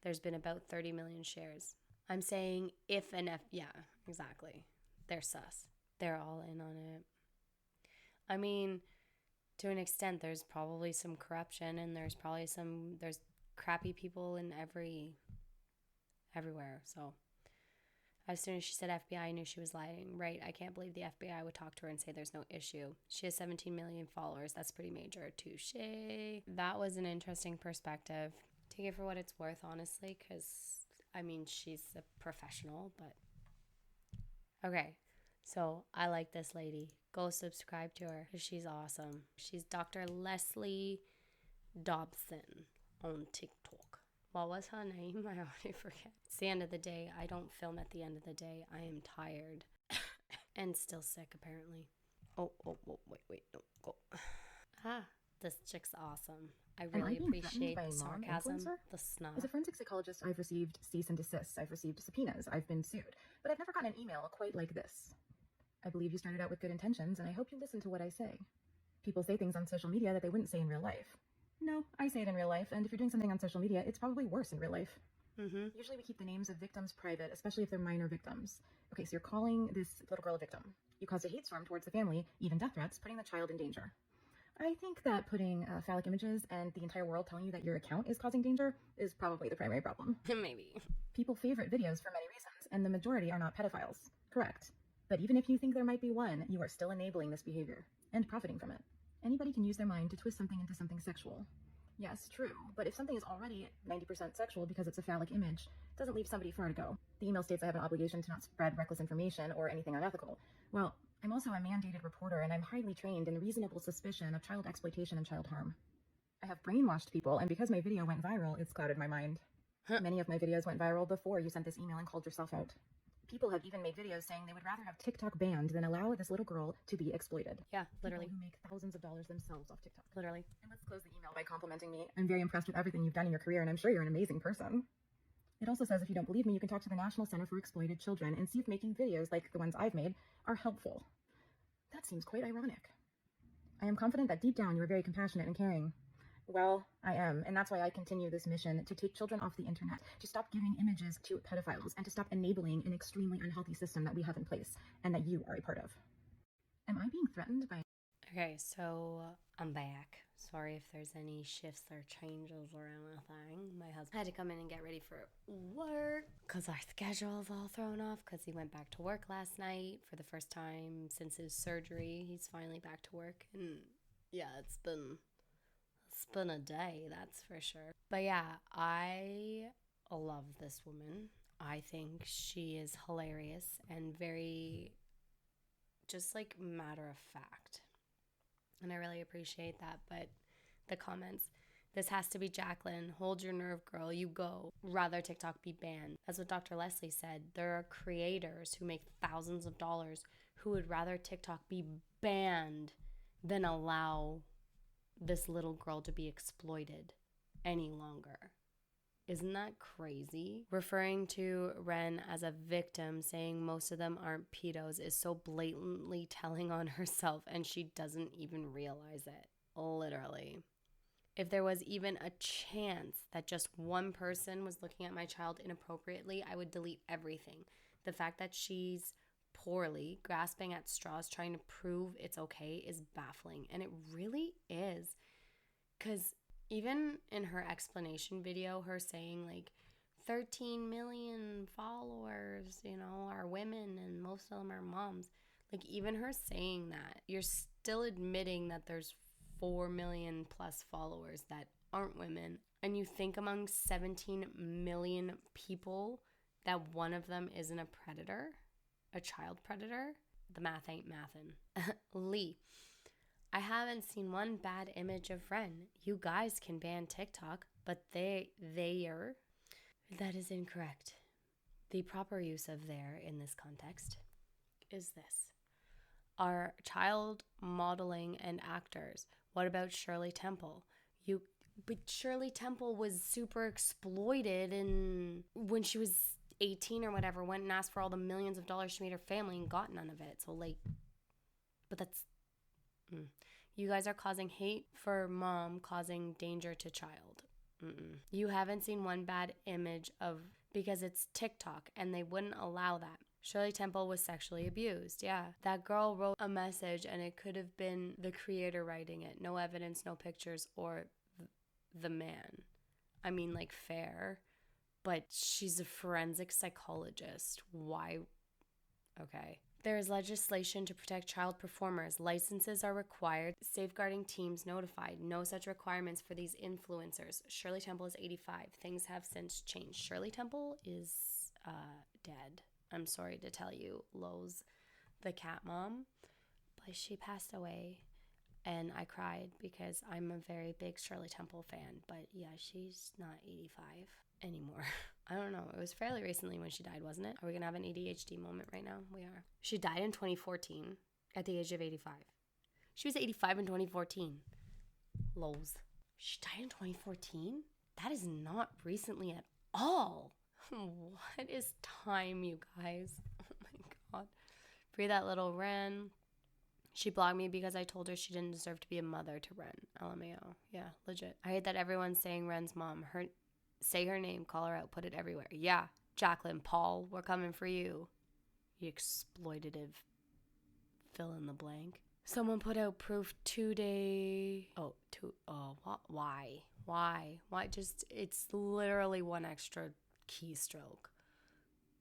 There's been about 30 million shares. I'm saying if yeah, exactly. They're sus. They're all in on it. I mean, to an extent, there's probably some corruption, and there's crappy people in everywhere. So as soon as she said FBI, I knew she was lying. Right, I can't believe the FBI would talk to her and say there's no issue. She has 17 million followers. That's pretty major. Touche. That was an interesting perspective. Take it for what it's worth, honestly, because, I mean, she's a professional, but... Okay, so I like this lady. Go subscribe to her, because she's awesome. She's Dr. Leslie Dobson on TikTok. What was her name? I already forget. It's the end of the day. I don't film at the end of the day. I am tired. And still sick, apparently. Oh, wait, no, go. This chick's awesome. I really appreciate the sarcasm, the snot. As a forensic psychologist, I've received cease and desists, I've received subpoenas, I've been sued, but I've never gotten an email quite like this. I believe you started out with good intentions, and I hope you listen to what I say. People say things on social media that they wouldn't say in real life. No, I say it in real life, and if you're doing something on social media, it's probably worse in real life. Usually we keep the names of victims private, especially if they're minor victims. Okay, so you're calling this little girl a victim. You caused a hate storm towards the family, even death threats, putting the child in danger. I think that putting phallic images and the entire world telling you that your account is causing danger is probably the primary problem. Maybe. People favorite videos for many reasons, and the majority are not pedophiles. Correct. But even if you think there might be one, you are still enabling this behavior and profiting from it. Anybody can use their mind to twist something into something sexual. Yes, true, but if something is already 90% sexual because it's a phallic image, it doesn't leave somebody far to go. The email states I have an obligation to not spread reckless information or anything unethical. Well, I'm also a mandated reporter, and I'm highly trained in reasonable suspicion of child exploitation and child harm. I have brainwashed people, and because my video went viral, it's clouded my mind. Many of my videos went viral before you sent this email and called yourself out. People have even made videos saying they would rather have TikTok banned than allow this little girl to be exploited. Yeah, literally. People who make thousands of dollars themselves off TikTok. Literally. And let's close the email by complimenting me. I'm very impressed with everything you've done in your career, and I'm sure you're an amazing person. It also says if you don't believe me, you can talk to the National Center for Exploited Children and see if making videos like the ones I've made are helpful. That seems quite ironic. I am confident that deep down you are very compassionate and caring. Well, I am, and that's why I continue this mission to take children off the internet, to stop giving images to pedophiles, and to stop enabling an extremely unhealthy system that we have in place, and that you are a part of. Am I being threatened by... Okay, so I'm back. Sorry if there's any shifts or changes around the thing. My husband had to come in and get ready for work because our schedule's all thrown off because he went back to work last night for the first time since his surgery. He's finally back to work, and yeah, it's been a day, that's for sure. But yeah, I love this woman. I think she is hilarious and very just like matter of fact. And I really appreciate that. But the comments, this has to be Jaquelyn. Hold your nerve, girl. You go. Rather TikTok be banned. That's what Dr. Leslie said. There are creators who make thousands of dollars who would rather TikTok be banned than allow this little girl to be exploited any longer. Isn't that crazy? Referring to Wren as a victim, saying most of them aren't pedos, is so blatantly telling on herself, and she doesn't even realize it. Literally. If there was even a chance that just one person was looking at my child inappropriately, I would delete everything. The fact that she's poorly, grasping at straws, trying to prove it's okay is baffling. And it really is. Because even in her explanation video, her saying like 13 million followers, are women and most of them are moms. Like even her saying that, you're still admitting that there's 4 million plus followers that aren't women, and you think among 17 million people that one of them isn't a predator, a child predator, the math ain't mathin'. Lee, I haven't seen one bad image of Wren. You guys can ban TikTok, but they're. That is incorrect. The proper use of there in this context is this. Are child modeling and actors. What about Shirley Temple? But Shirley Temple was super exploited when she was 18 or whatever, went and asked for all the millions of dollars she made her family and got none of it. So like, but that's, you guys are causing hate for mom, causing danger to child. You haven't seen one bad image of, because it's TikTok and they wouldn't allow that. Shirley Temple was sexually abused. Yeah. That girl wrote a message and it could have been the creator writing it. No evidence, no pictures, or the man. I mean, like, fair. But she's a forensic psychologist. Why? Okay. There is legislation to protect child performers. Licenses are required. Safeguarding teams notified. No such requirements for these influencers. Shirley Temple is 85. Things have since changed. Shirley Temple is dead. I'm sorry to tell you, Lowe's, the cat mom, but she passed away. And I cried because I'm a very big Shirley Temple fan. But yeah, she's not 85 anymore. I don't know. It was fairly recently when she died, wasn't it? Are we going to have an ADHD moment right now? We are. She died in 2014 at the age of 85. She was 85 in 2014. Lols. She died in 2014? That is not recently at all. What is time, you guys? Oh my God. Free that little Wren. She blocked me because I told her she didn't deserve to be a mother to Wren. LMAO. Yeah, legit. I hate that everyone's saying Wren's mom. Say her name, call her out, put it everywhere. Yeah, Jaquelyn Paul, we're coming for you. You exploitative fill in the blank. Someone put out proof why? Just, it's literally one extra keystroke.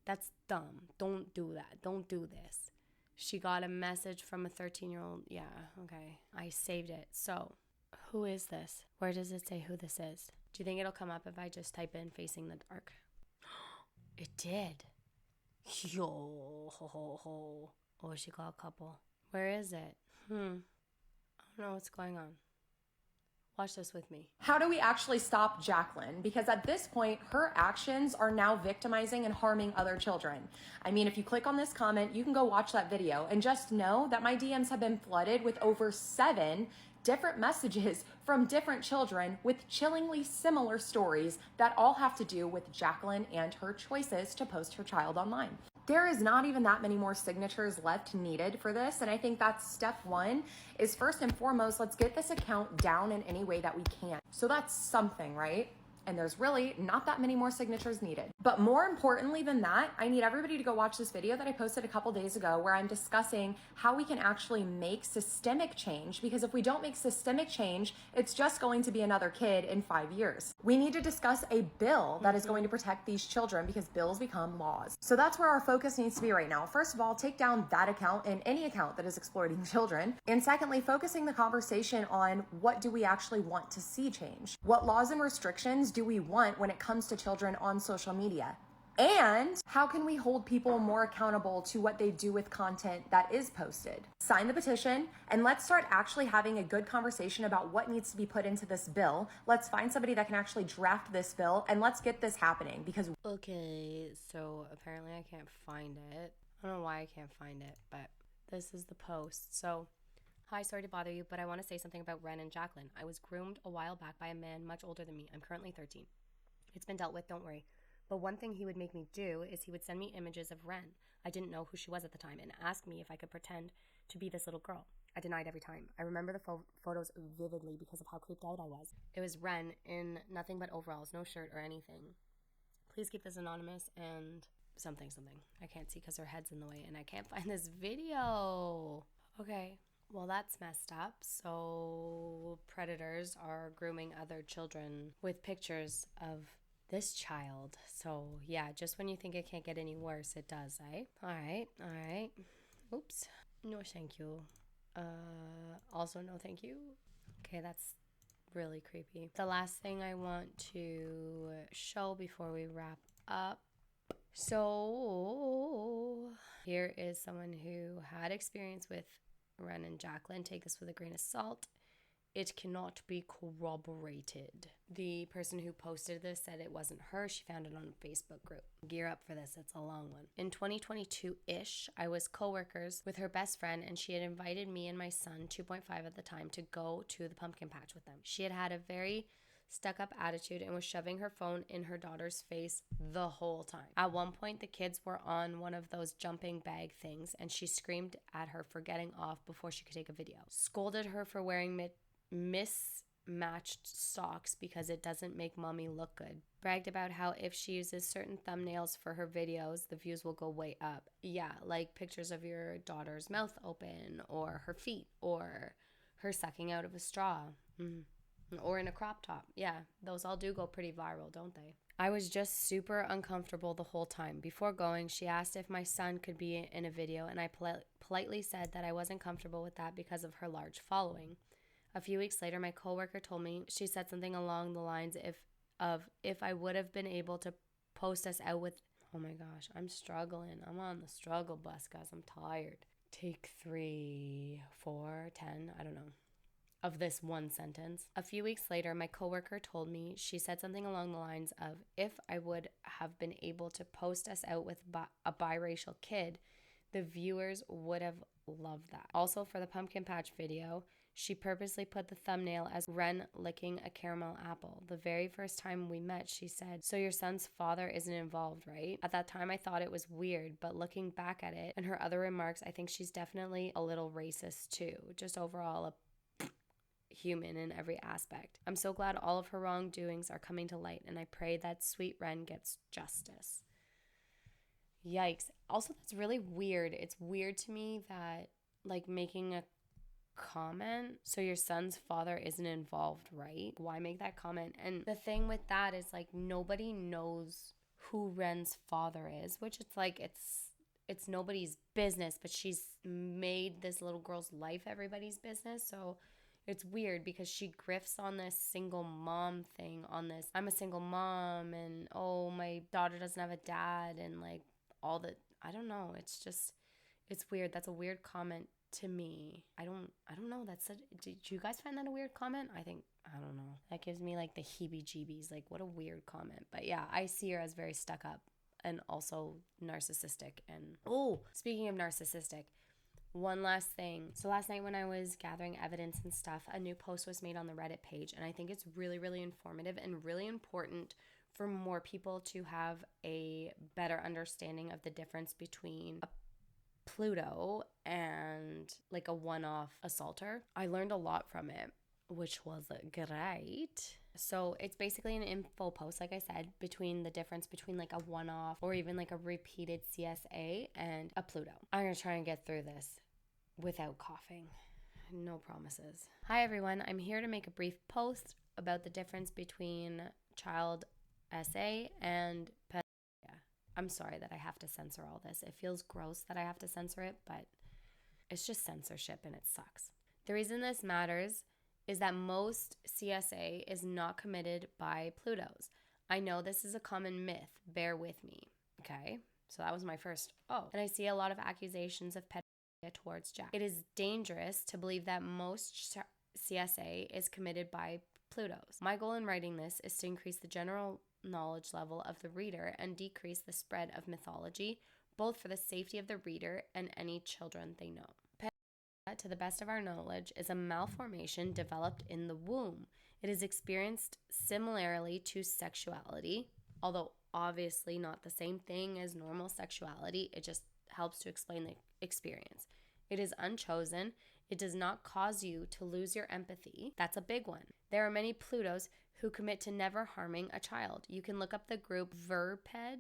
That's dumb. Don't do that. Don't do this. She got a message from a 13-year-old. Yeah, okay. I saved it. So, who is this? Where does it say who this is? Do you think it'll come up if I just type in facing the dark? It did. Yo. Oh, she got a couple. Where is it? I don't know what's going on. Watch this with me. How do we actually stop Jaquelyn? Because at this point, her actions are now victimizing and harming other children. I mean, if you click on this comment, you can go watch that video and just know that my DMs have been flooded with over 7 different messages from different children with chillingly similar stories that all have to do with Jaquelyn and her choices to post her child online. There is not even that many more signatures left needed for this. And I think that's step 1 is first and foremost, let's get this account down in any way that we can. So that's something, right? And there's really not that many more signatures needed. But more importantly than that, I need everybody to go watch this video that I posted a couple days ago where I'm discussing how we can actually make systemic change, because if we don't make systemic change, it's just going to be another kid in 5 years. We need to discuss a bill that is going to protect these children, because bills become laws. So that's where our focus needs to be right now. First of all, take down that account and any account that is exploiting children. And secondly, focusing the conversation on what do we actually want to see change? What laws and restrictions do we want when it comes to children on social media? And how can we hold people more accountable to what they do with content that is posted? Sign the petition and let's start actually having a good conversation about what needs to be put into this bill. Let's find somebody that can actually draft this bill and let's get this happening, because Okay, so apparently I can't find it. I don't know why I can't find it, but this is the post. So, hi, sorry to bother you, but I want to say something about Wren and Jaquelyn. I was groomed a while back by a man much older than me. I'm currently 13. It's been dealt with, don't worry. But one thing he would make me do is he would send me images of Wren. I didn't know who she was at the time, and ask me if I could pretend to be this little girl. I denied every time. I remember the photos vividly because of how creeped out I was. It was Wren in nothing but overalls, no shirt or anything. Please keep this anonymous and something. I can't see because her head's in the way, and I can't find this video. Okay. Well, that's messed up. So predators are grooming other children with pictures of this child. So yeah, just when you think it can't get any worse, it does, eh? All right. Oops. No, thank you. Also, no, thank you. Okay, that's Really creepy. The last thing I want to show before we wrap up. So here is someone who had experience with Wren and Jaquelyn. Take this with a grain of salt. It cannot be corroborated. The person who posted this said it wasn't her. She found it on a Facebook group. Gear up for this. It's a long one. In 2022-ish, I was co-workers with her best friend, and she had invited me and my son, 2.5 at the time, to go to the pumpkin patch with them. She had a very stuck-up attitude and was shoving her phone in her daughter's face the whole time. At one point, the kids were on one of those jumping bag things, and she screamed at her for getting off before she could take a video. Scolded her for wearing mismatched socks because it doesn't make mommy look good. Bragged about how if she uses certain thumbnails for her videos, the views will go way up. Yeah, like pictures of your daughter's mouth open, or her feet, or her sucking out of a straw. Or in a crop top. Yeah, those all do go pretty viral, don't they? I was just super uncomfortable the whole time. Before going, she asked if my son could be in a video, and I politely said that I wasn't comfortable with that because of her large following. A few weeks later, my coworker told me she said something along the lines if I would have been able to post us out with... Oh my gosh, I'm struggling. I'm on the struggle bus, guys. I'm tired. Take 3, 4, 10, I don't know, of this one sentence. A few weeks later, my coworker told me she said something along the lines of if I would have been able to post us out with a biracial kid, the viewers would have loved that. Also, for the pumpkin patch video, she purposely put the thumbnail as Wren licking a caramel apple. The very first time we met, she said, "So your son's father isn't involved, right?" At that time, I thought it was weird, but looking back at it and her other remarks, I think she's definitely a little racist too. Just overall a human in every aspect. I'm so glad all of her wrongdoings are coming to light, and I pray that sweet Wren gets justice. Yikes. Also, that's really weird. It's weird to me that, like, making a comment, so your son's father isn't involved, right? Why make that comment? And the thing with that is, like, nobody knows who Wren's father is, which it's like, it's nobody's business, but she's made this little girl's life everybody's business. So it's weird because she grifts on this single mom thing, on this, I'm a single mom, and oh, my daughter doesn't have a dad, and like all the, I don't know, it's just, it's weird. That's a weird comment to me. I don't know. Did you guys find that a weird comment? I don't know. That gives me like the heebie-jeebies. Like, what a weird comment. But yeah, I see her as very stuck up and also narcissistic. And oh, speaking of narcissistic, one last thing. So last night when I was gathering evidence and stuff, a new post was made on the Reddit page, and I think it's really, really informative and really important for more people to have a better understanding of the difference between a Pluto and like a one-off assaulter. I learned a lot from it, which was great. So it's basically an info post, like I said, between the difference between like a one-off or even like a repeated CSA and a Pluto. I'm going to try and get through this without coughing. No promises. Hi everyone, I'm here to make a brief post about the difference between child SA and pedophilia. I'm sorry that I have to censor all this. It feels gross that I have to censor it, but it's just censorship and it sucks. The reason this matters is that most CSA is not committed by Plutos. I know this is a common myth. Bear with me. Okay? So that was my first, and I see a lot of accusations of pedophilia towards Jack. It is dangerous to believe that most CSA is committed by Plutos. My goal in writing this is to increase the general knowledge level of the reader and decrease the spread of mythology, both for the safety of the reader and any children they know. Pedophilia, to the best of our knowledge, is a malformation developed in the womb. It is experienced similarly to sexuality, although obviously not the same thing as normal sexuality. It just helps to explain the experience. It is unchosen. It does not cause you to lose your empathy. That's a big one. There are many Plutos who commit to never harming a child. You can look up the group Verped,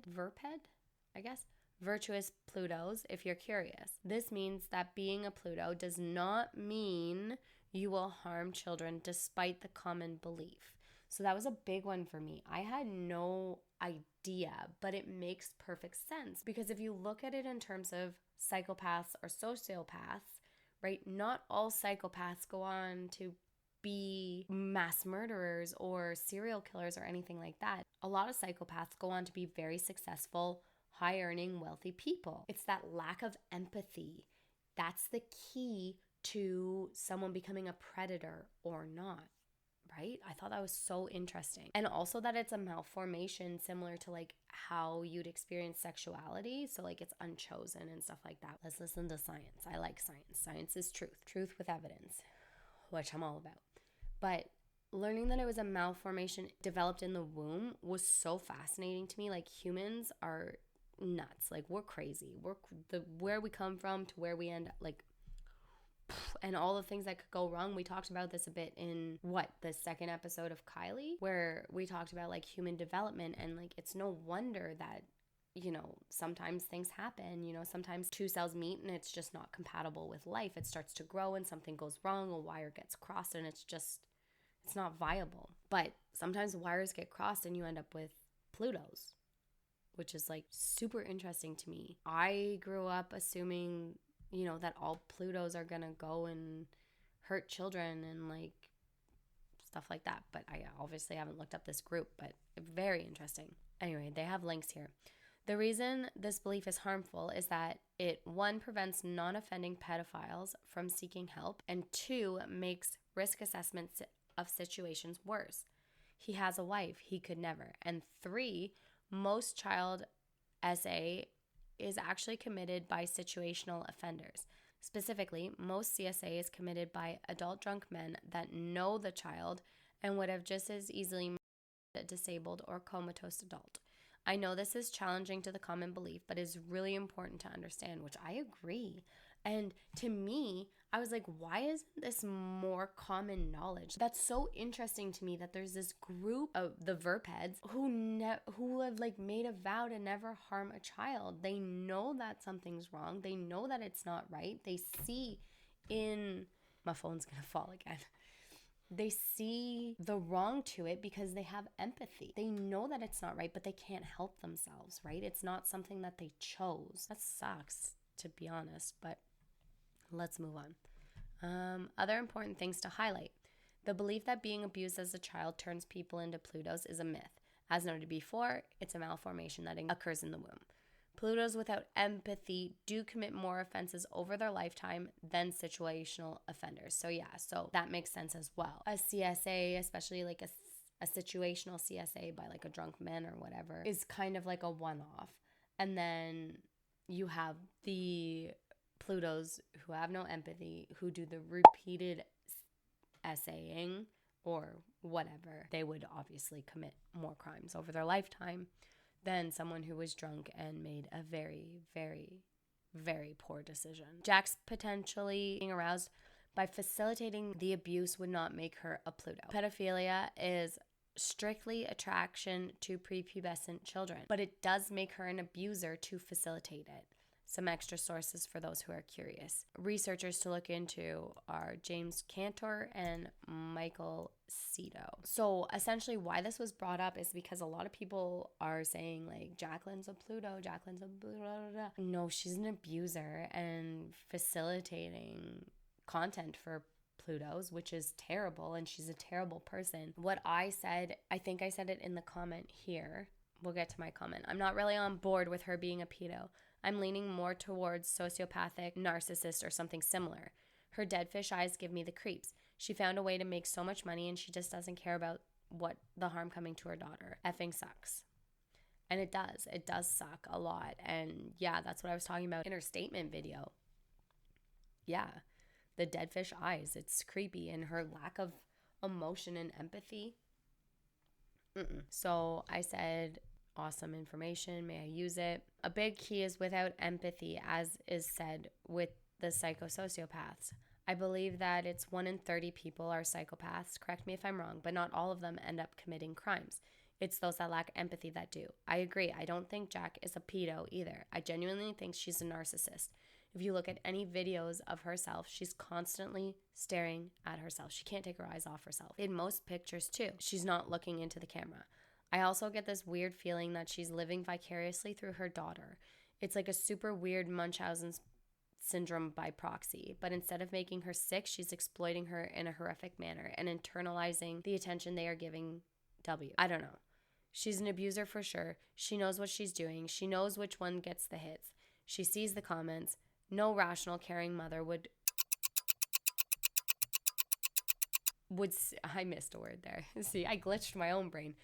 I guess? Virtuous Plutos if you're curious. This means that being a Pluto does not mean you will harm children despite the common belief. So that was a big one for me. I had no idea, but it makes perfect sense because if you look at it in terms of psychopaths or sociopaths, right, not all psychopaths go on to be mass murderers or serial killers or anything like that. A lot of psychopaths go on to be very successful, high-earning, wealthy people. It's that lack of empathy. That's the key to someone becoming a predator or not, right? I thought that was so interesting. And also that it's a malformation similar to like how you'd experience sexuality. So like it's unchosen and stuff like that. Let's listen to science. I like science. Science is truth. Truth with evidence, which I'm all about. But learning that it was a malformation developed in the womb was so fascinating to me. Like humans are nuts. Like we're crazy. Where we come from to where we end up, like, and all the things that could go wrong. We talked about this a bit in the second episode of Kylie, where we talked about like human development, and like it's no wonder that, you know, sometimes things happen. You know, sometimes two cells meet and it's just not compatible with life. It starts to grow and something goes wrong, a wire gets crossed, and it's not viable. But sometimes wires get crossed and you end up with Plutos, which is like super interesting to me. I grew up assuming, you know, that all Plutos are gonna go and hurt children and like stuff like that. But I obviously haven't looked up this group, but very interesting. Anyway, they have links here. The reason this belief is harmful is that it, 1, prevents non-offending pedophiles from seeking help, and 2, makes risk assessments of situations worse. He has a wife, he could never. And 3, most child SA is actually committed by situational offenders. Specifically, most CSA is committed by adult drunk men that know the child and would have just as easily made a disabled or comatose adult. I know this is challenging to the common belief, but is really important to understand, which I agree. And to me, I was like, why isn't this more common knowledge? That's so interesting to me that there's this group of the verpeds who have like made a vow to never harm a child. They know that something's wrong. They know that it's not right. They see my phone's gonna fall again. They see the wrong to it because they have empathy. They know that it's not right, but they can't help themselves, right? It's not something that they chose. That sucks, to be honest, but let's move on. Other important things to highlight. The belief that being abused as a child turns people into Plutos is a myth. As noted before, it's a malformation that occurs in the womb. Plutos without empathy do commit more offenses over their lifetime than situational offenders. So that makes sense as well. A CSA, especially like a situational CSA by like a drunk man or whatever, is kind of like a one-off. And then you have the Plutos who have no empathy, who do the repeated essaying or whatever. They would obviously commit more crimes over their lifetime than someone who was drunk and made a very, very, very poor decision. Jack's potentially being aroused by facilitating the abuse would not make her a Pluto. Pedophilia is strictly attraction to prepubescent children, but it does make her an abuser to facilitate it. Some extra sources for those who are curious. Researchers to look into are James Cantor and Michael Cito. So essentially why this was brought up is because a lot of people are saying like Jaquelyn's a Pluto, Jaquelyn's a Pluto. No, she's an abuser and facilitating content for Plutos, which is terrible, and she's a terrible person. What I said, I think I said it in the comment here. We'll get to my comment. I'm not really on board with her being a pedo. I'm leaning more towards sociopathic, narcissist, or something similar. Her dead fish eyes give me the creeps. She found a way to make so much money and she just doesn't care about what the harm coming to her daughter. Effing sucks. And it does. It does suck a lot. And yeah, that's what I was talking about in her statement video. Yeah, the dead fish eyes. It's creepy. And her lack of emotion and empathy. So I said, awesome information. May I use it? A big key is without empathy, as is said with the psychosociopaths. I believe that it's 1 in 30 people are psychopaths. Correct me if I'm wrong, but not all of them end up committing crimes. It's those that lack empathy that do. I agree. I don't think Jack is a pedo either. I genuinely think she's a narcissist. If you look at any videos of herself, she's constantly staring at herself. She can't take her eyes off herself. In most pictures too, she's not looking into the camera. I also get this weird feeling that she's living vicariously through her daughter. It's like a super weird Munchausen syndrome by proxy. But instead of making her sick, she's exploiting her in a horrific manner and internalizing the attention they are giving W. I don't know. She's an abuser for sure. She knows what she's doing. She knows which one gets the hits. She sees the comments. No rational, caring mother would I missed a word there. See, I glitched my own brain.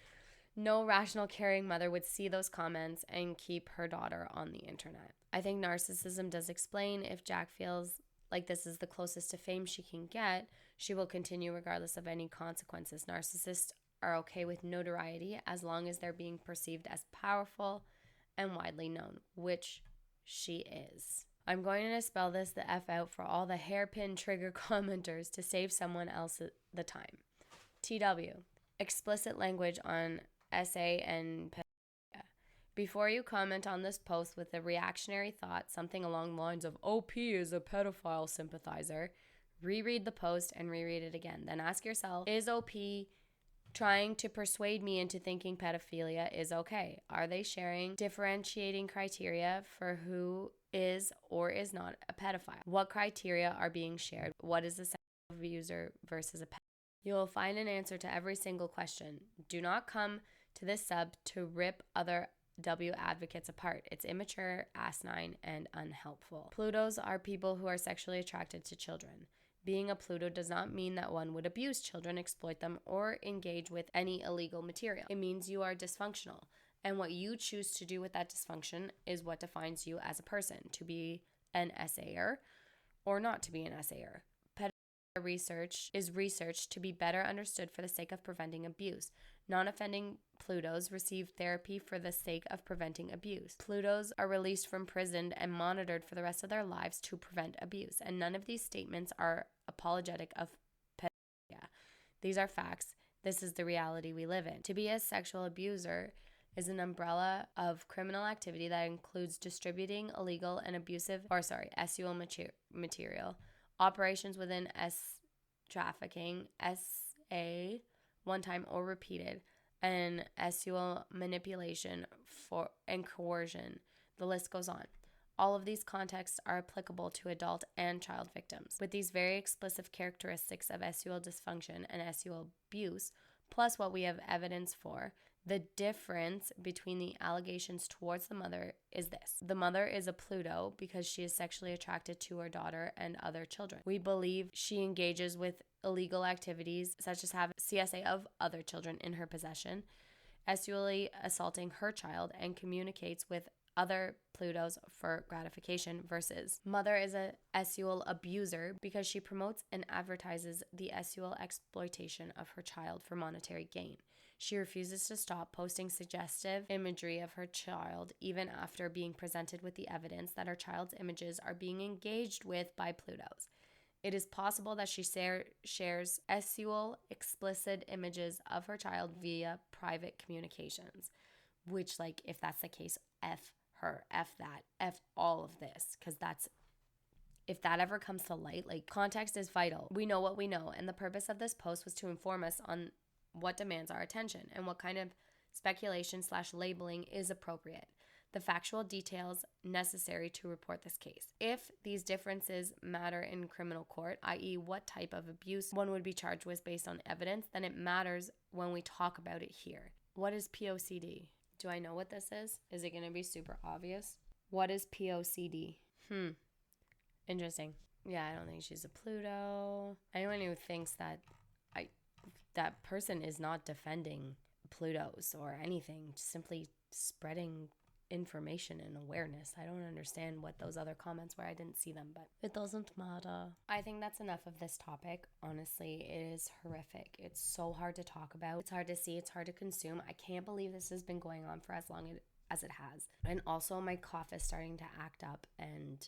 No rational, caring mother would see those comments and keep her daughter on the internet. I think narcissism does explain if Jack feels like this is the closest to fame she can get, she will continue regardless of any consequences. Narcissists are okay with notoriety as long as they're being perceived as powerful and widely known, which she is. I'm going to spell this the F out for all the hairpin trigger commenters to save someone else the time. TW. Explicit language on SA and pedophilia. Before you comment on this post with a reactionary thought, something along the lines of OP is a pedophile sympathizer, reread the post and reread it again. Then ask yourself, is OP trying to persuade me into thinking pedophilia is okay? Are they sharing differentiating criteria for who is or is not a pedophile? What criteria are being shared? What is a sexual abuser versus a pedophile? You'll find an answer to every single question. Do not come to this sub to rip other W advocates apart. It's immature, asinine, and unhelpful. Plutos are people who are sexually attracted to children. Being a Pluto does not mean that one would abuse children, exploit them, or engage with any illegal material. It means you are dysfunctional. And what you choose to do with that dysfunction is what defines you as a person, to be an SAer or not to be an SAer. Pedophilia research is researched to be better understood for the sake of preventing abuse. Non-offending Plutos receive therapy for the sake of preventing abuse. Plutos are released from prison and monitored for the rest of their lives to prevent abuse. And none of these statements are apologetic of pedophilia. These are facts. This is the reality we live in. To be a sexual abuser is an umbrella of criminal activity that includes distributing illegal and abusive, SUL material, operations within trafficking, SA, one time or repeated, and SUL manipulation and coercion. The list goes on. All of these contexts are applicable to adult and child victims. With these very explicit characteristics of SUL dysfunction and SUL abuse, plus what we have evidence for, the difference between the allegations towards the mother is this. The mother is a Pluto because she is sexually attracted to her daughter and other children. We believe she engages with illegal activities such as having CSA of other children in her possession, SULly assaulting her child, and communicates with other Plutos for gratification, versus mother is a SUL abuser because she promotes and advertises the SUL exploitation of her child for monetary gain. She refuses to stop posting suggestive imagery of her child even after being presented with the evidence that her child's images are being engaged with by Plutos. It is possible that she shares SUL explicit images of her child via private communications, which, like, if that's the case, F her, F that, F all of this, because if that ever comes to light, like, context is vital. We know what we know, and the purpose of this post was to inform us on what demands our attention and what kind of speculation/labeling is appropriate, the factual details necessary to report this case. If these differences matter in criminal court, i.e. what type of abuse one would be charged with based on evidence, then it matters when we talk about it here. What is POCD? Do I know what this is? Is it going to be super obvious? What is POCD? Interesting. Yeah, I don't think she's a Pluto. Anyone who thinks that that person is not defending Plutos or anything, simply spreading information and awareness. I don't understand what those other comments were. I didn't see them, but it doesn't matter. I think that's enough of this topic. Honestly, it is horrific. It's so hard to talk about. It's hard to see. It's hard to consume. I can't believe this has been going on for as long as it has. And also my cough is starting to act up, and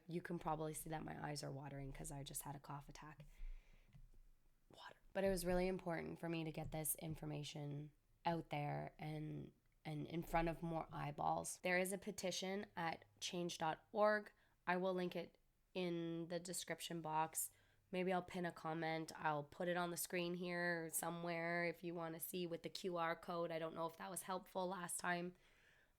you can probably see that my eyes are watering because I just had a cough attack. But it was really important for me to get this information out there and in front of more eyeballs. There is a petition at change.org. I will link it in the description box. Maybe I'll pin a comment. I'll put it on the screen here somewhere if you want to see with the QR code. I don't know if that was helpful last time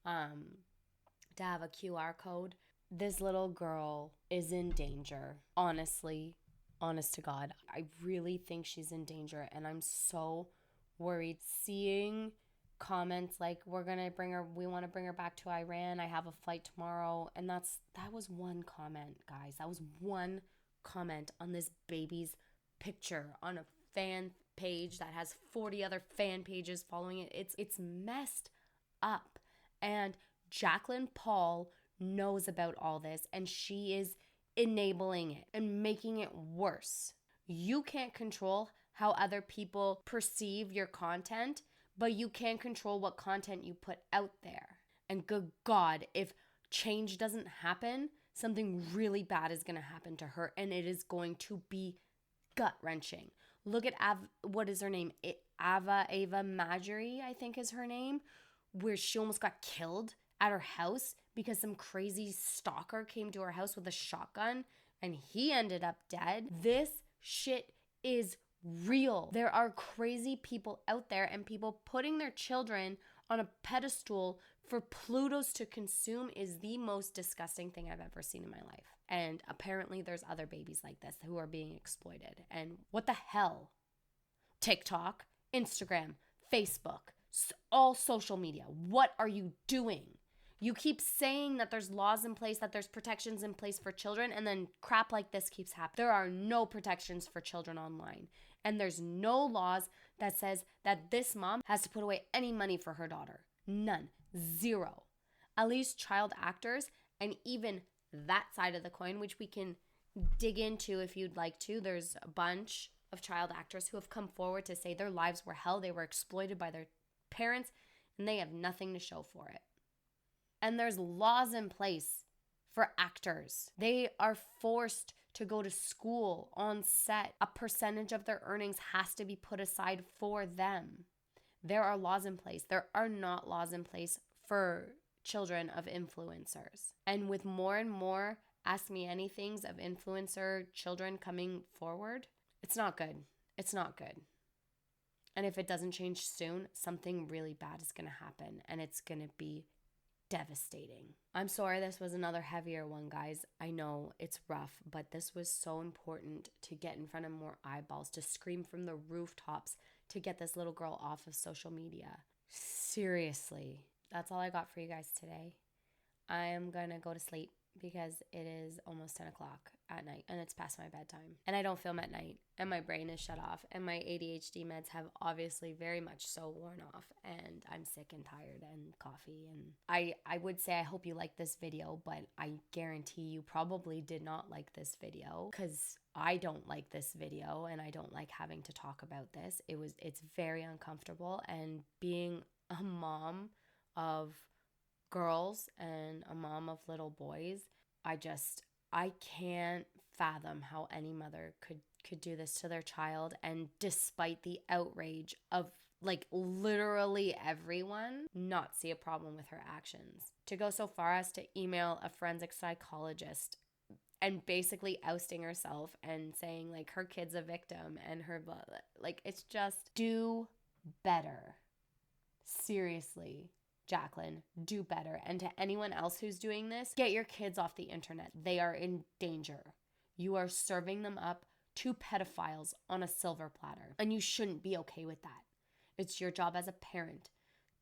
to have a QR code. This little girl is in danger. Honestly, honest to God, I really think she's in danger, and I'm so worried. Seeing comments like, we want to bring her back to Iran, I have a flight tomorrow, and that was one comment, guys. That was one comment on this baby's picture on a fan page that has 40 other fan pages following it. It's messed up. And Jaquelyn Paul knows about all this, and she is enabling it and making it worse. You can't control how other people perceive your content, but you can control what content you put out there. And good God, if change doesn't happen, something really bad is going to happen to her, and it is going to be gut-wrenching. Look at what is her name? Ava Marjorie, I think is her name, where she almost got killed at her house because some crazy stalker came to her house with a shotgun and he ended up dead. This shit is real. There are crazy people out there, and people putting their children on a pedestal for Plutos to consume is the most disgusting thing I've ever seen in my life. And apparently there's other babies like this who are being exploited. And what the hell? TikTok, Instagram, Facebook, all social media. What are you doing? You keep saying that there's laws in place, that there's protections in place for children, and then crap like this keeps happening. There are no protections for children online. And there's no laws that says that this mom has to put away any money for her daughter. None. Zero. At least child actors, and even that side of the coin, which we can dig into if you'd like to. There's a bunch of child actors who have come forward to say their lives were hell. They were exploited by their parents, and they have nothing to show for it. And there's laws in place for actors. They are forced to go to school on set. A percentage of their earnings has to be put aside for them. There are laws in place. There are not laws in place for children of influencers. And with more and more Ask Me Anythings of influencer children coming forward, it's not good. It's not good. And if it doesn't change soon, something really bad is going to happen, and it's going to be devastating. I'm sorry this was another heavier one, guys. I know it's rough, but this was so important to get in front of more eyeballs, to scream from the rooftops, to get this little girl off of social media. Seriously, that's all I got for you guys today. I am going to go to sleep because it is almost 10 o'clock at night and it's past my bedtime. And I don't film at night and my brain is shut off and my ADHD meds have obviously very much so worn off and I'm sick and tired and coffee. And I would say I hope you like this video, but I guarantee you probably did not like this video because I don't like this video and I don't like having to talk about this. It's very uncomfortable, and being a mom of girls and a mom of little boys, I can't fathom how any mother could do this to their child, and despite the outrage of like literally everyone, not see a problem with her actions. To go so far as to email a forensic psychologist and basically ousting herself and saying like her kid's a victim and her, like, it's just, do better. Seriously. Jaquelyn, do better. And to anyone else who's doing this, get your kids off the internet. They are in danger. You are serving them up to pedophiles on a silver platter, and you shouldn't be okay with that. It's your job as a parent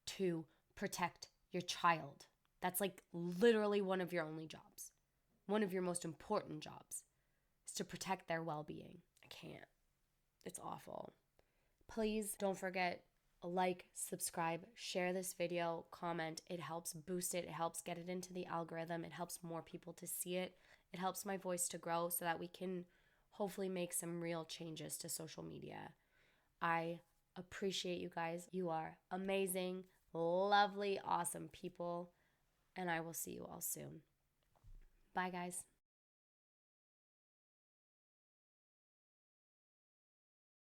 to protect your child. That's like literally one of your only jobs. One of your most important jobs is to protect their well-being. I can't. It's awful. Please don't forget, like, subscribe, share this video, comment. It helps boost it. It helps get it into the algorithm. It helps more people to see it. It helps my voice to grow so that we can hopefully make some real changes to social media. I appreciate you guys. You are amazing, lovely, awesome people, and I will see you all soon. Bye, guys.